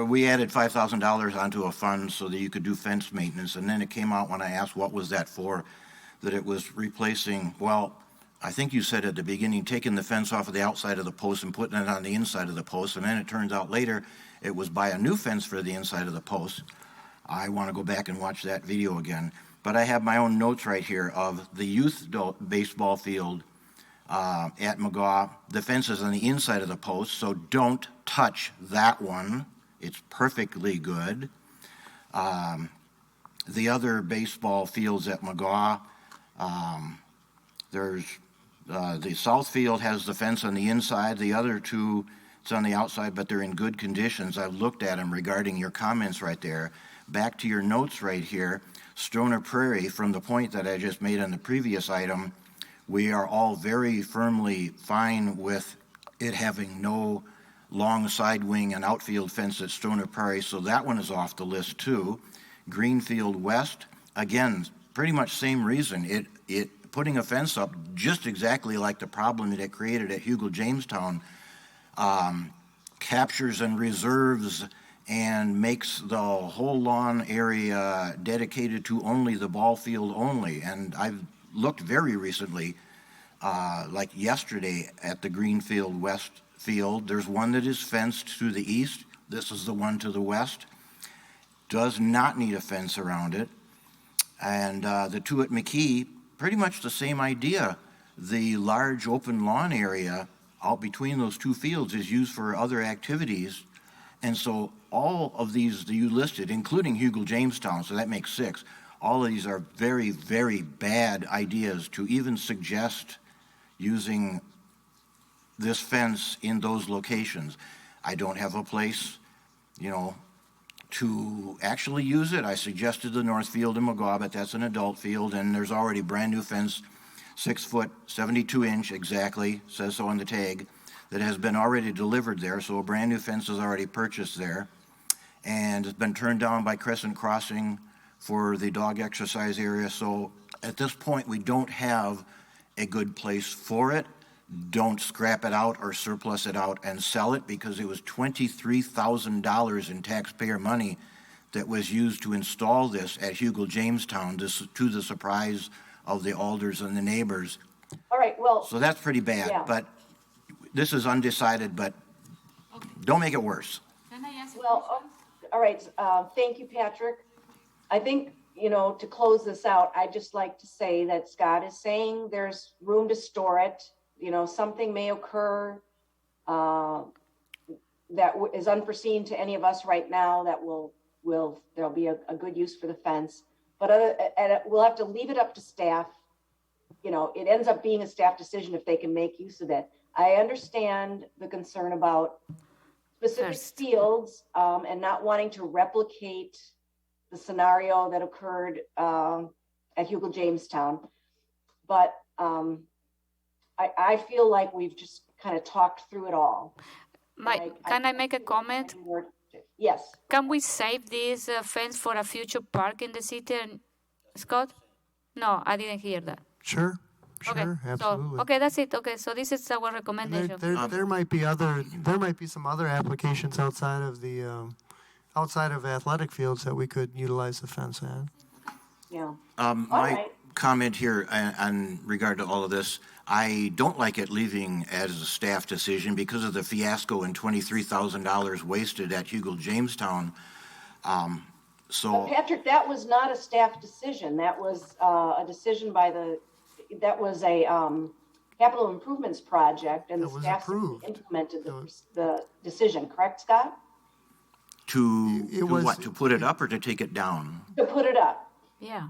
we added $5,000 onto a fund so that you could do fence maintenance, and then it came out when I asked what was that for, that it was replacing, well, I think you said at the beginning, taking the fence off of the outside of the post and putting it on the inside of the post, and then it turns out later it was buy a new fence for the inside of the post. I want to go back and watch that video again. But I have my own notes right here of the youth baseball field at McGaw. The fence is on the inside of the post, so don't touch that one. It's perfectly good. The other baseball fields at McGaw, there's the south field has the fence on the inside. The other two, it's on the outside, but they're in good conditions. I've looked at them regarding your comments right there. Back to your notes right here, Stoner Prairie, from the point that I just made on the previous item, we are all very firmly fine with it having no long side wing and outfield fence at Stoner Prairie, so that one is off the list too. Greenfield West, again, pretty much same reason. It putting a fence up just exactly like the problem that it created at Hugel Jamestown, captures and reserves and makes the whole lawn area dedicated to only the ball field only. And I've looked very recently, like yesterday, at the Greenfield West field. There's one that is fenced to the east. This is the one to the west. Does not need a fence around it. And the two at McKee, pretty much the same idea. The large open lawn area out between those two fields is used for other activities. And so all of these that you listed, including Hugel Jamestown, so that makes 6, all of these are very, very bad ideas to even suggest using this fence in those locations. I don't have a place, to actually use it. I suggested the north field in McGaw, but that's an adult field, and there's already brand new fence, 6 foot, 72 inch exactly, says so on the tag, that has been already delivered there. So a brand new fence is already purchased there, and it's been turned down by Crescent Crossing for the dog exercise area. So at this point, we don't have a good place for it. Don't scrap it out or surplus it out and sell it, because it was $23,000 in taxpayer money that was used to install this at Hugel Jamestown, to the surprise of the alders and the neighbors. All right, well. So that's pretty bad, Yeah. but this is undecided, but don't make it worse. Well, all right, thank you, Patrick. I think, to close this out, I'd just like to say that Scott is saying there's room to store it. Something may occur that is unforeseen to any of us right now that there'll be a good use for the fence. But we'll have to leave it up to staff. It ends up being a staff decision if they can make use of it. I understand the concern about specific fields and not wanting to replicate the scenario that occurred at Hugel Jamestown. But I feel like we've just kind of talked through it all. Can I make a comment? Yes. Can we save this fence for a future park in the city, Scott? No, I didn't hear that. Sure, Okay, absolutely. So, okay, that's it. Okay, so this is our recommendation. There might be some other applications outside of athletic fields that we could utilize the fence at. Yeah. My comment here on regard to all of this, I don't like it leaving as a staff decision because of the fiasco and $23,000 wasted at Hugel Jamestown. But Patrick, that was not a staff decision. That was a decision that was a capital improvements project, and the staff implemented the decision. Correct, Scott? To put it up or to take it down? To put it up. Yeah.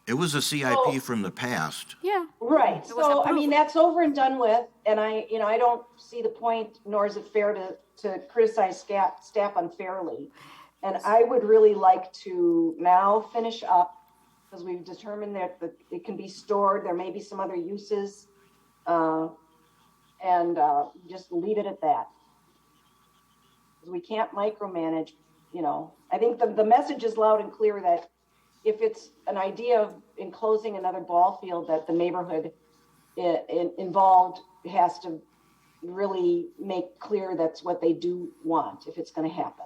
It was a CIP from the past. Yeah. Right, It was so, I mean, approved. that's over and done with, and I don't see the point, nor is it fair to criticize staff unfairly. And I would really like to now finish up, because we've determined that it can be stored, there may be some other uses, and just leave it at that. Because we can't micromanage, I think the message is loud and clear that if it's an idea of enclosing another ball field, that the neighborhood involved has to really make clear that's what they do want if it's going to happen.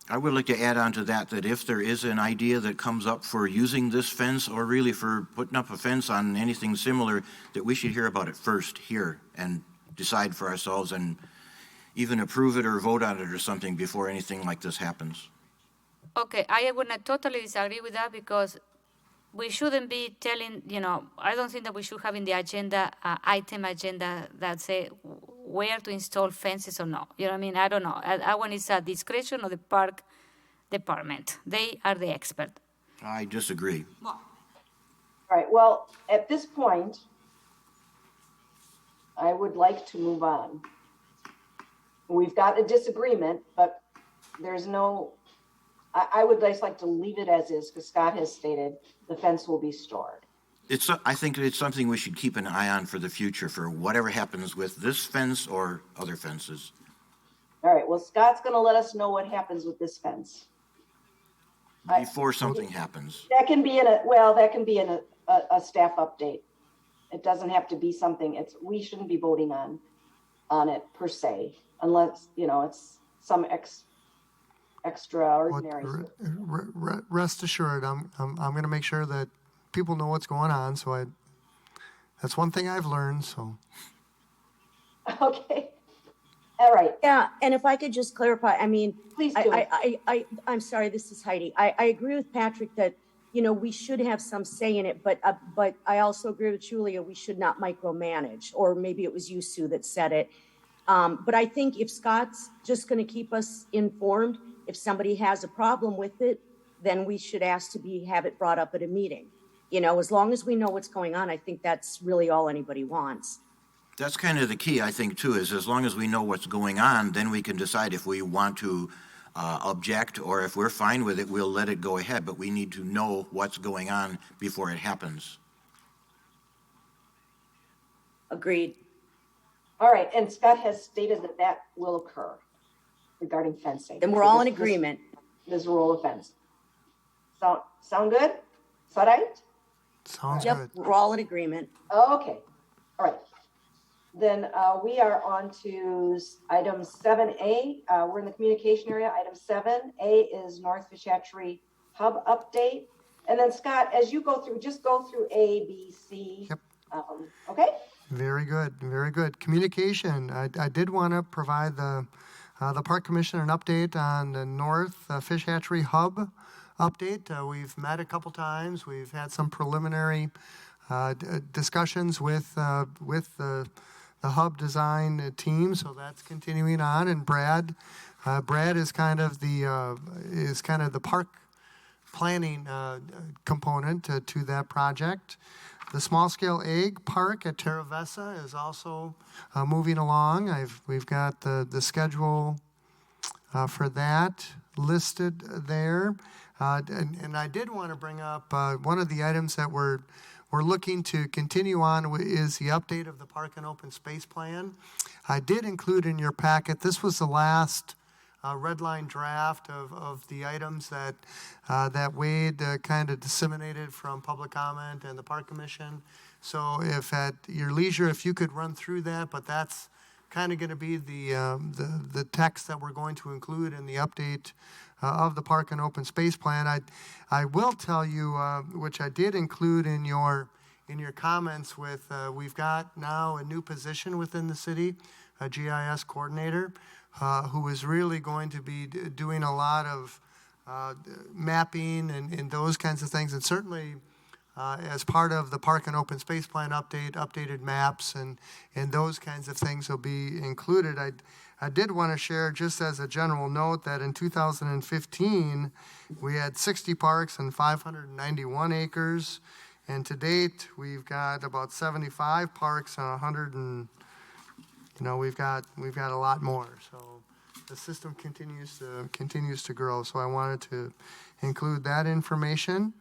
I would like to add on to that if there is an idea that comes up for using this fence or really for putting up a fence on anything similar, that we should hear about it first here and decide for ourselves and even approve it or vote on it or something before anything like this happens. Okay, I would not totally disagree with that because we shouldn't be telling, I don't think that we should have in the agenda, item agenda that say where to install fences or not. You know what I mean? I don't know. I want it's a discretion of the park department. They are the expert. I disagree. All right, well, at this point, I would like to move on. We've got a disagreement, but there's no, I would just like to leave it as is because Scott has stated the fence will be stored. I think it's something we should keep an eye on for the future for whatever happens with this fence or other fences. All right, well, Scott's going to let us know what happens with this fence. Before something happens. That can be in a staff update. It doesn't have to be something, we shouldn't be voting on it per se, unless, it's some extraordinary. Rest assured, I'm going to make sure that people know what's going on. So that's one thing I've learned. So. Okay. All right. Yeah, and if I could just clarify, I mean, Please do. I'm sorry, this is Heidi. I agree with Patrick that, we should have some say in it, but I also agree with Julia, we should not micromanage, or maybe it was you, Sue, that said it. But I think if Scott's just going to keep us informed, if somebody has a problem with it, then we should ask to have it brought up at a meeting. As long as we know what's going on, I think that's really all anybody wants. That's kind of the key, I think, too, is as long as we know what's going on, then we can decide if we want to object, or if we're fine with it, we'll let it go ahead. But we need to know what's going on before it happens. Agreed. All right, and Scott has stated that will occur regarding fencing. Then we're all in agreement. This rule of fence. Sound good? Is that right? Sounds Yep, good. we're all in agreement. Okay, all right. Then we are on to item 7A. We're in the communication area. Item 7A is North Fish Hatchery Hub update. And then Scott, as you go through, just go through A, B, C. Yep. Okay? Very good, very good. Communication. I did want to provide the Park Commission an update on the North Fish Hatchery Hub update. We've met a couple times. We've had some preliminary discussions with the Hub design team, so that's continuing on. And Brad is kind of the park planning component to that project. The small-scale egg park at Terra Vesa is also moving along. We've got the schedule for that listed there. And I did want to bring up one of the items that we're looking to continue on is the update of the Park and Open Space Plan. I did include in your packet, this was the last red line draft of the items that Wade kind of disseminated from public comment and the Park Commission. So if at your leisure, if you could run through that, but that's kind of going to be the text that we're going to include in the update of the Park and Open Space Plan. I will tell you, which I did include in your comments with, we've got now a new position within the city, a GIS coordinator, who is really going to be doing a lot of mapping and those kinds of things. And certainly as part of the Park and Open Space Plan update, updated maps and those kinds of things will be included. I did want to share, just as a general note, that in 2015, we had 60 parks and 591 acres. And to date, we've got about 75 parks and 100 and, we've got a lot more. So the system continues to grow. So I wanted to include that information.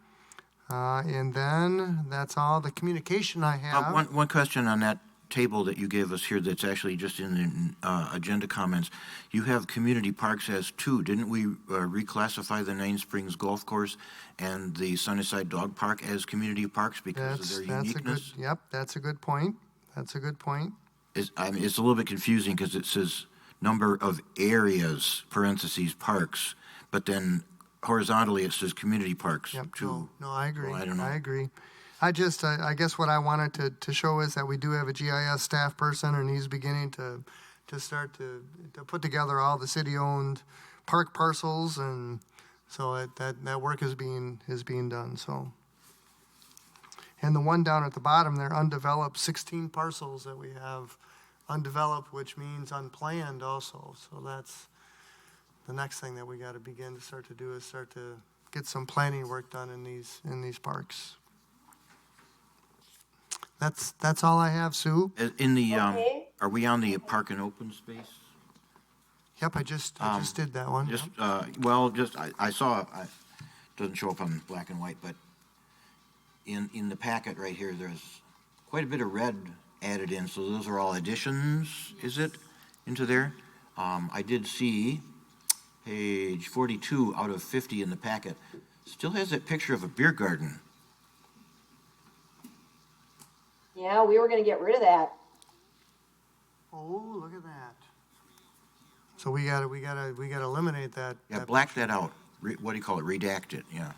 And then that's all the communication I have. One question on that table that you gave us here that's actually just in the agenda comments. You have community parks as two. Didn't we reclassify the Nine Springs Golf Course and the Sunnyside Dog Park as community parks because of their uniqueness? That's a good point. That's a good point. It's a little bit confusing because it says number of areas, parentheses, parks, but then horizontally it says community parks too. No, I agree. Well, I don't know. I agree. I guess what I wanted to show is that we do have a GIS staff person, and he's beginning to start to put together all the city-owned park parcels, and so that work is being done. So, and the one down at the bottom there, undeveloped, 16 parcels that we have undeveloped, which means unplanned also. So that's the next thing that we got to begin to start to do is start to get some planning work done in these parks. That's all I have, Sue. In the Okay. are we on the park and open space? Yep, I just did that one. Just Yep. I saw it doesn't show up on black and white, but in the packet right here, there's quite a bit of red added in. So those are all additions, is it, into there? I did see page 42 out of 50 in the packet still has that picture of a beer garden. Yeah, we were going to get rid of that. Oh, look at that. So we gotta eliminate that. Yeah, black that out. What do you call it? Redact it. Yeah.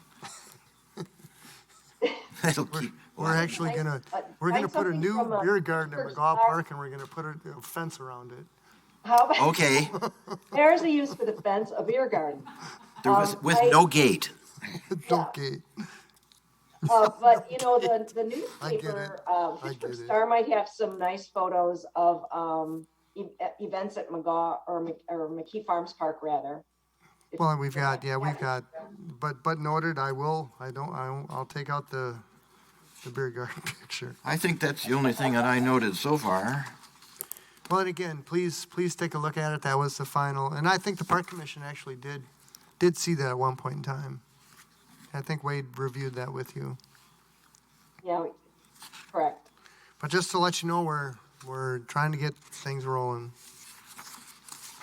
That'll keep. We're actually gonna put a something new from a beer garden at Fitchburg McGaw Star. Park, and we're gonna put a fence around it. How about, Okay. there's a use for the fence, a beer garden. There was with I- no gate. Don't gate. But, the I get it. newspaper, I Fitchburg get it. Star might have some nice photos of events at McGaw or McKee Farms Park, rather. Well, we've got, but noted, I'll take out the beer garden picture. I think that's the only thing that I noted so far. Well, and again, please take a look at it. That was the final, and I think the Park Commission actually did see that at one point in time. I think Wade reviewed that with you. Yeah, correct. But just to let you know, we're trying to get things rolling.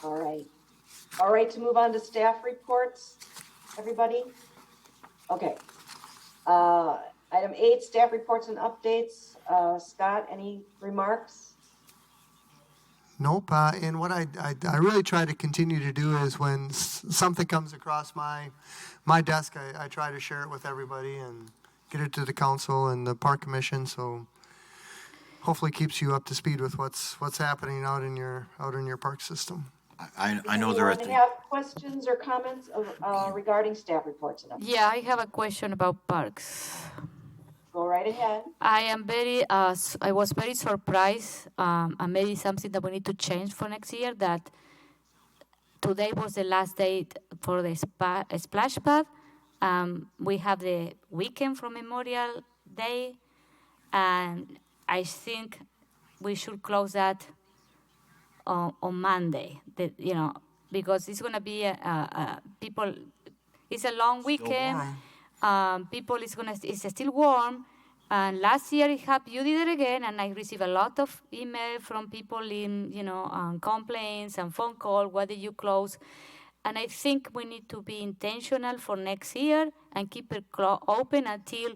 All right. All right, to move on to staff reports, everybody? Okay. Item 8, staff reports and updates. Scott, any remarks? Nope. And what I really try to continue to do is when something comes across my desk, I try to share it with everybody and get it to the council and the Park Commission. So hopefully keeps you up to speed with what's happening out in your park system. I know there are Anyone have questions or comments regarding staff reports and updates? Yeah, I have a question about parks. Go right ahead. I was very surprised, and maybe something that we need to change for next year, that today was the last day for the splash pad. We have the weekend from Memorial Day, and I think we should close that on Monday, because it's going to be people, it's a long weekend. People it's still warm, and last year you did it again, and I received a lot of email from people in complaints and phone call. Why did you close? And I think we need to be intentional for next year and keep it open until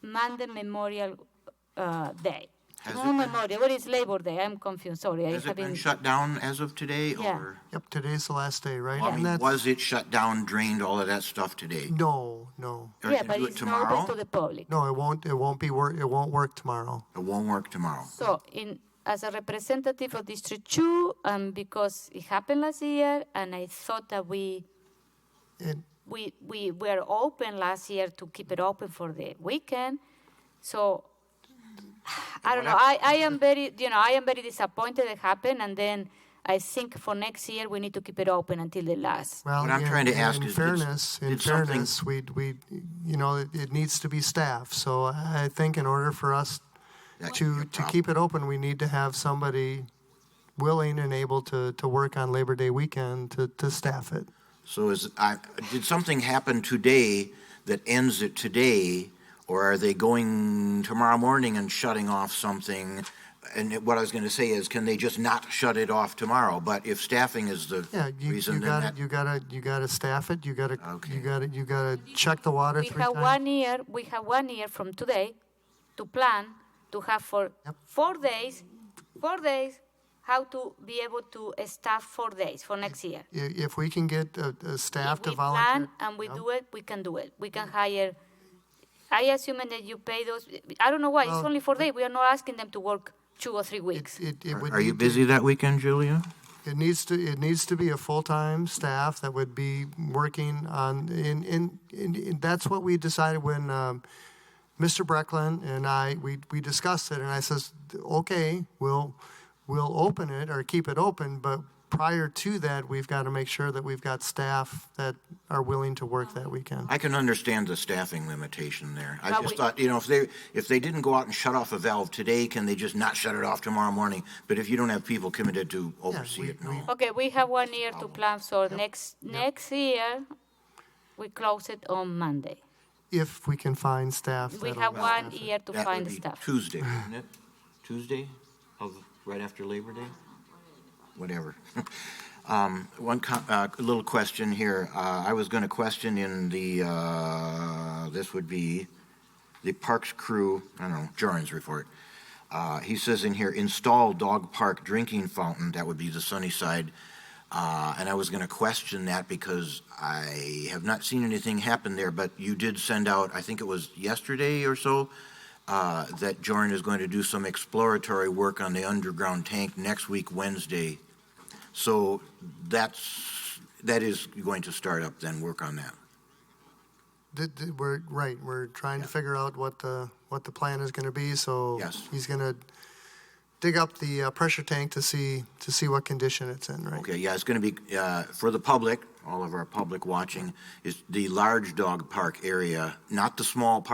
Monday Memorial Day. Memorial. What is Labor Day? I'm confused. Sorry, Has it been shut down as of today? Yeah. Or Yep, today's the last day, right? I And mean, that's- was it shut down, drained, all of that stuff today? No. Or Yeah, can but do it it's not open to tomorrow? the public. No, it won't work tomorrow. It won't work tomorrow. So, as a representative of District 2, because it happened last year, and I thought that we we were open last year to keep it open for the weekend. So I don't know. I am very, I am very disappointed it happened, and then I think for next year we need to keep it open until the last. Well, What I'm trying to ask in is, fairness, did something- it needs to be staff. So I think in order for us to keep it open, we need to have somebody willing and able to work on Labor Day weekend to staff it. So did something happen today that ends it today, or are they going tomorrow morning and shutting off something? And what I was going to say is, can they just not shut it off tomorrow? But if staffing is the reason, then you gotta staff it. You gotta check the water We 3 have times. 1 year. We have 1 year from today to plan to have for 4 days. 4 days. How to be able to staff 4 days for next year. If we can get a staff If to we volunteer. plan and we do it, we can do it. We can hire. I assume that you pay those. I don't know why. It's Well, only 4 days. We are not asking them to work 2 or 3 weeks. are you busy that weekend, Julia? It needs to be a full-time staff that would be working on, and that's what we decided when Mr. Brecklin and we discussed it, and I says, okay, we'll open it or keep it open, but prior to that, we've got to make sure that we've got staff that are willing to work that weekend. I can understand the staffing limitation there. I But just we- thought, if they didn't go out and shut off a valve today, can they just not shut it off tomorrow morning? But if you don't have people committed to oversee it, no. Okay, we have 1 year to plan. So next year, we close it on Monday. If we can find staff. We that'll have staff 1 it. year to That find would be stuff. Tuesday, wouldn't it? Tuesday right after Labor Day? Whatever. One little question here. I was going to question in this would be the Parks crew, I don't know, Joran's report. He says in here, install dog park drinking fountain. That would be the sunny side. And I was going to question that because I have not seen anything happen there, but you did send out, I think it was yesterday or so, that Joran is going to do some exploratory work on the underground tank next week, Wednesday. So that is going to start up then, work on that. We're trying to figure out what the plan is going to be. So Yes. he's going to dig up the pressure tank to see what condition it's in. Right. Okay, yeah, it's going to be, for the public, all of our public watching, is the large dog park area, not the small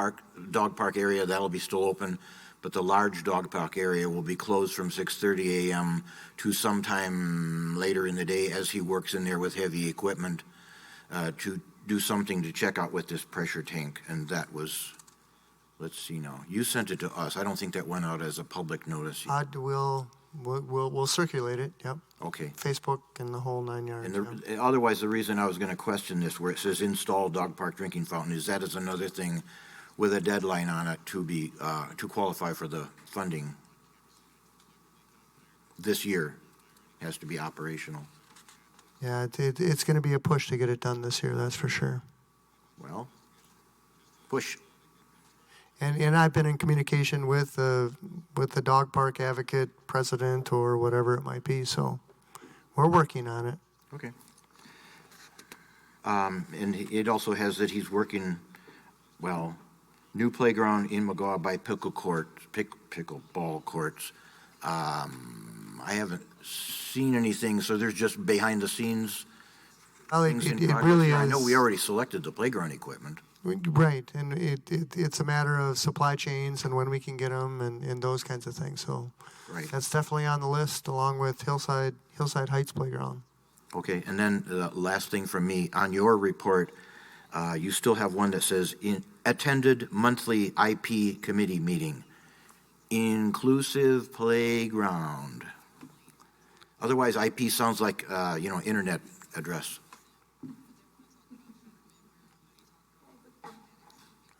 dog park area, that'll be still open, but the large dog park area will be closed from 6:30 a.m. to sometime later in the day as he works in there with heavy equipment to do something to check out with this pressure tank. And that was, let's see now, you sent it to us. I don't think that went out as a public notice. We'll circulate it. Yep. Okay. Facebook and the whole 9 yards. And otherwise, the reason I was going to question this, where it says install dog park drinking fountain, is that is another thing with a deadline on it to be, to qualify for the funding. This year has to be operational. Yeah, it's going to be a push to get it done this year. That's for sure. Well, push. And I've been in communication with the dog park advocate president or whatever it might be. So we're working on it. Okay. And it also has that he's working, well, new playground in McGaw by pickleball courts. I haven't seen anything, so there's just behind the scenes Well, things in it progress. really Yeah, is. I know we already selected the playground equipment. Right, and it's a matter of supply chains and when we can get them and those kinds of things. So Right. that's definitely on the list, along with Hillside Heights Playground. Okay, and then the last thing from me, on your report, you still have one that says, attended monthly IP committee meeting, inclusive playground. Otherwise, IP sounds like, internet address.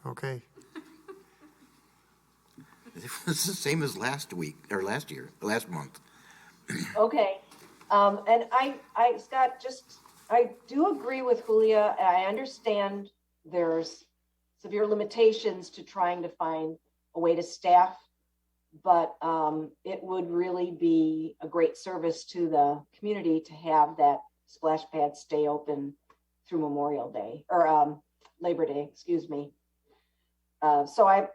Okay. It's the same as last month. Okay. And Scott, I do agree with Julia. I understand there's severe limitations to trying to find a way to staff, but it would really be a great service to the community to have that splash pad stay open through Memorial Day, or Labor Day, excuse me. So I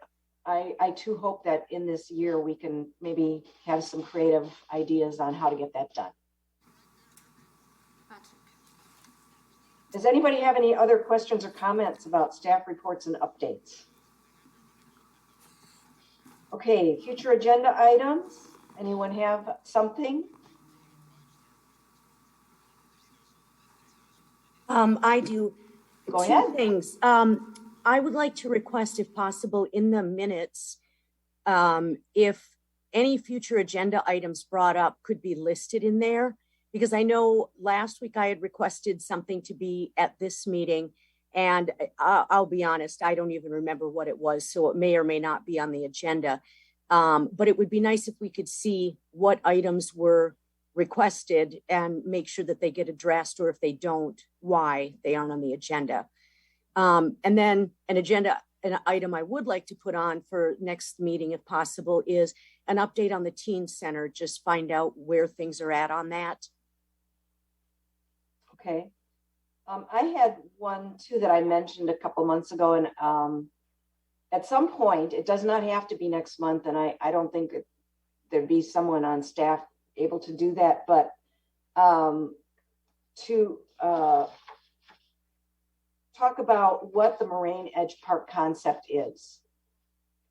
too hope that in this year we can maybe have some creative ideas on how to get that done. Does anybody have any other questions or comments about staff reports and updates? Okay, future agenda items. Anyone have something? I do. Go Two ahead. things. I would like to request, if possible, in the minutes, if any future agenda items brought up could be listed in there, because I know last week I had requested something to be at this meeting, and I'll be honest, I don't even remember what it was, so it may or may not be on the agenda. But it would be nice if we could see what items were requested and make sure that they get addressed, or if they don't, why they aren't on the agenda. And then an item I would like to put on for next meeting, if possible, is an update on the teen center. Just find out where things are at on that. Okay. I had one too that I mentioned a couple months ago, and at some point, it does not have to be next month, and I don't think there'd be someone on staff able to do that, but to talk about what the Moraine Edge Park concept is,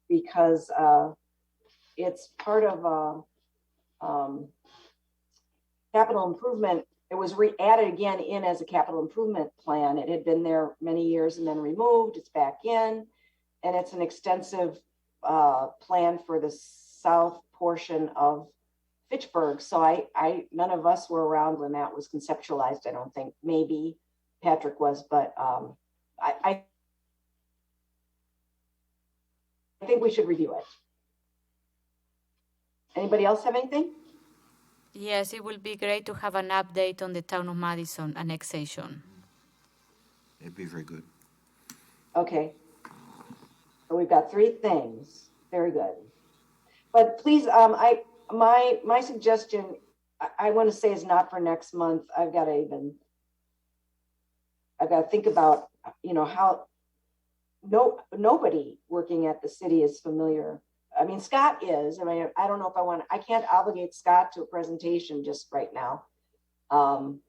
because it's part of capital improvement. It was added again in as a capital improvement plan. It had been there many years and then removed. It's back in, and it's an extensive plan for the south portion of Fitchburg. So none of us were around when that was conceptualized. I don't think. Maybe Patrick was, but I think we should review it. Anybody else have anything? Yes, it will be great to have an update on the town of Madison annexation. It'd be very good. Okay. So we've got 3 things. Very good. But please, my suggestion, I want to say, is not for next month. I've got to think about, how nobody working at the city is familiar. I mean, Scott is. I mean, I don't know if I can't obligate Scott to a presentation just right now. I'll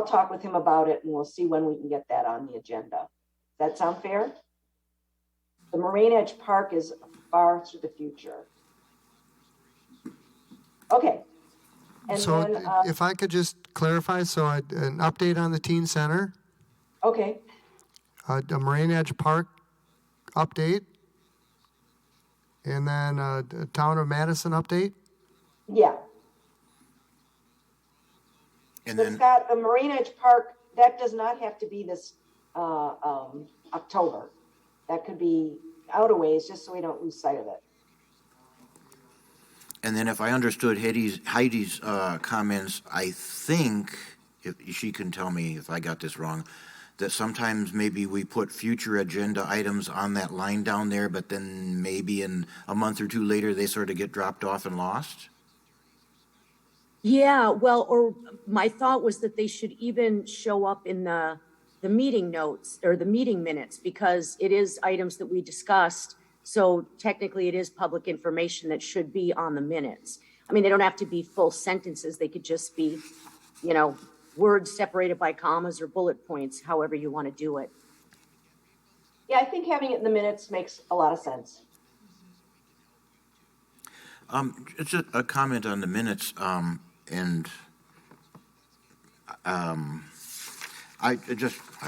talk with him about it, and we'll see when we can get that on the agenda. Does that sound fair? The Moraine Edge Park is far to the future. Okay. And So then, if I could just clarify, so an update on the teen center, okay. a Moraine Edge Park update, and then a Town of Madison update? Yeah. And But then, Scott, the Moraine Edge Park, that does not have to be this October. That could be out a ways, just so we don't lose sight of it. and then if I understood Heidi's comments, I think, if she can tell me if I got this wrong, that sometimes maybe we put future agenda items on that line down there, but then maybe in a month or 2 later, they sort of get dropped off and lost? Yeah, well, or my thought was that they should even show up in the meeting notes or the meeting minutes, because it is items that we discussed. So technically it is public information that should be on the minutes. I mean, they don't have to be full sentences. They could just be, words separated by commas or bullet points, however you want to do it. Yeah, I think having it in the minutes makes a lot of sense. It's a comment on the minutes,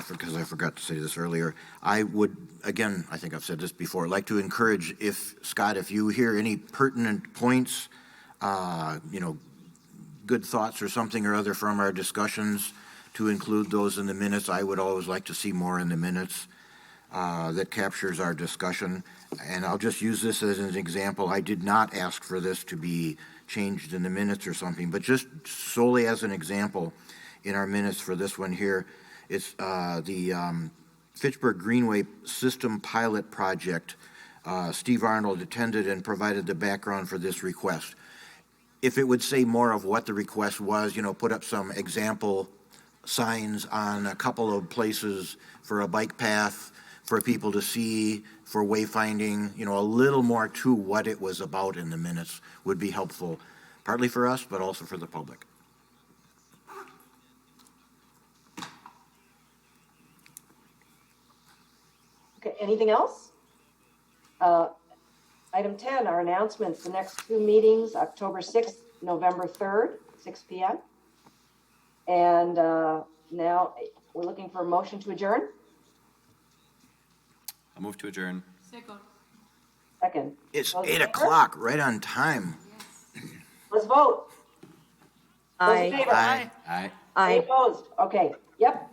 because I forgot to say this earlier, I would, again, I think I've said this before, like to encourage, Scott, if you hear any pertinent points, good thoughts or something or other from our discussions, to include those in the minutes. I would always like to see more in the minutes that captures our discussion. And I'll just use this as an example. I did not ask for this to be changed in the minutes or something, but just solely as an example in our minutes for this one here, it's the Fitchburg Greenway System Pilot Project. Steve Arnold attended and provided the background for this request. If it would say more of what the request was, put up some example signs on a couple of places for a bike path, for people to see, for wayfinding, you know, a little more to what it was about in the minutes would be helpful, partly for us, but also for the public. Okay, anything else? Item 10, our announcements. The next two meetings, October 6th, November 3rd, 6 p.m. And now we're looking for a motion to adjourn. I'll move to adjourn. Second. It's Those in 8 favor? o'clock, right on time. Let's vote. Those in Aye. favor? Aye. Aye. Any Aye. opposed? Okay, yep.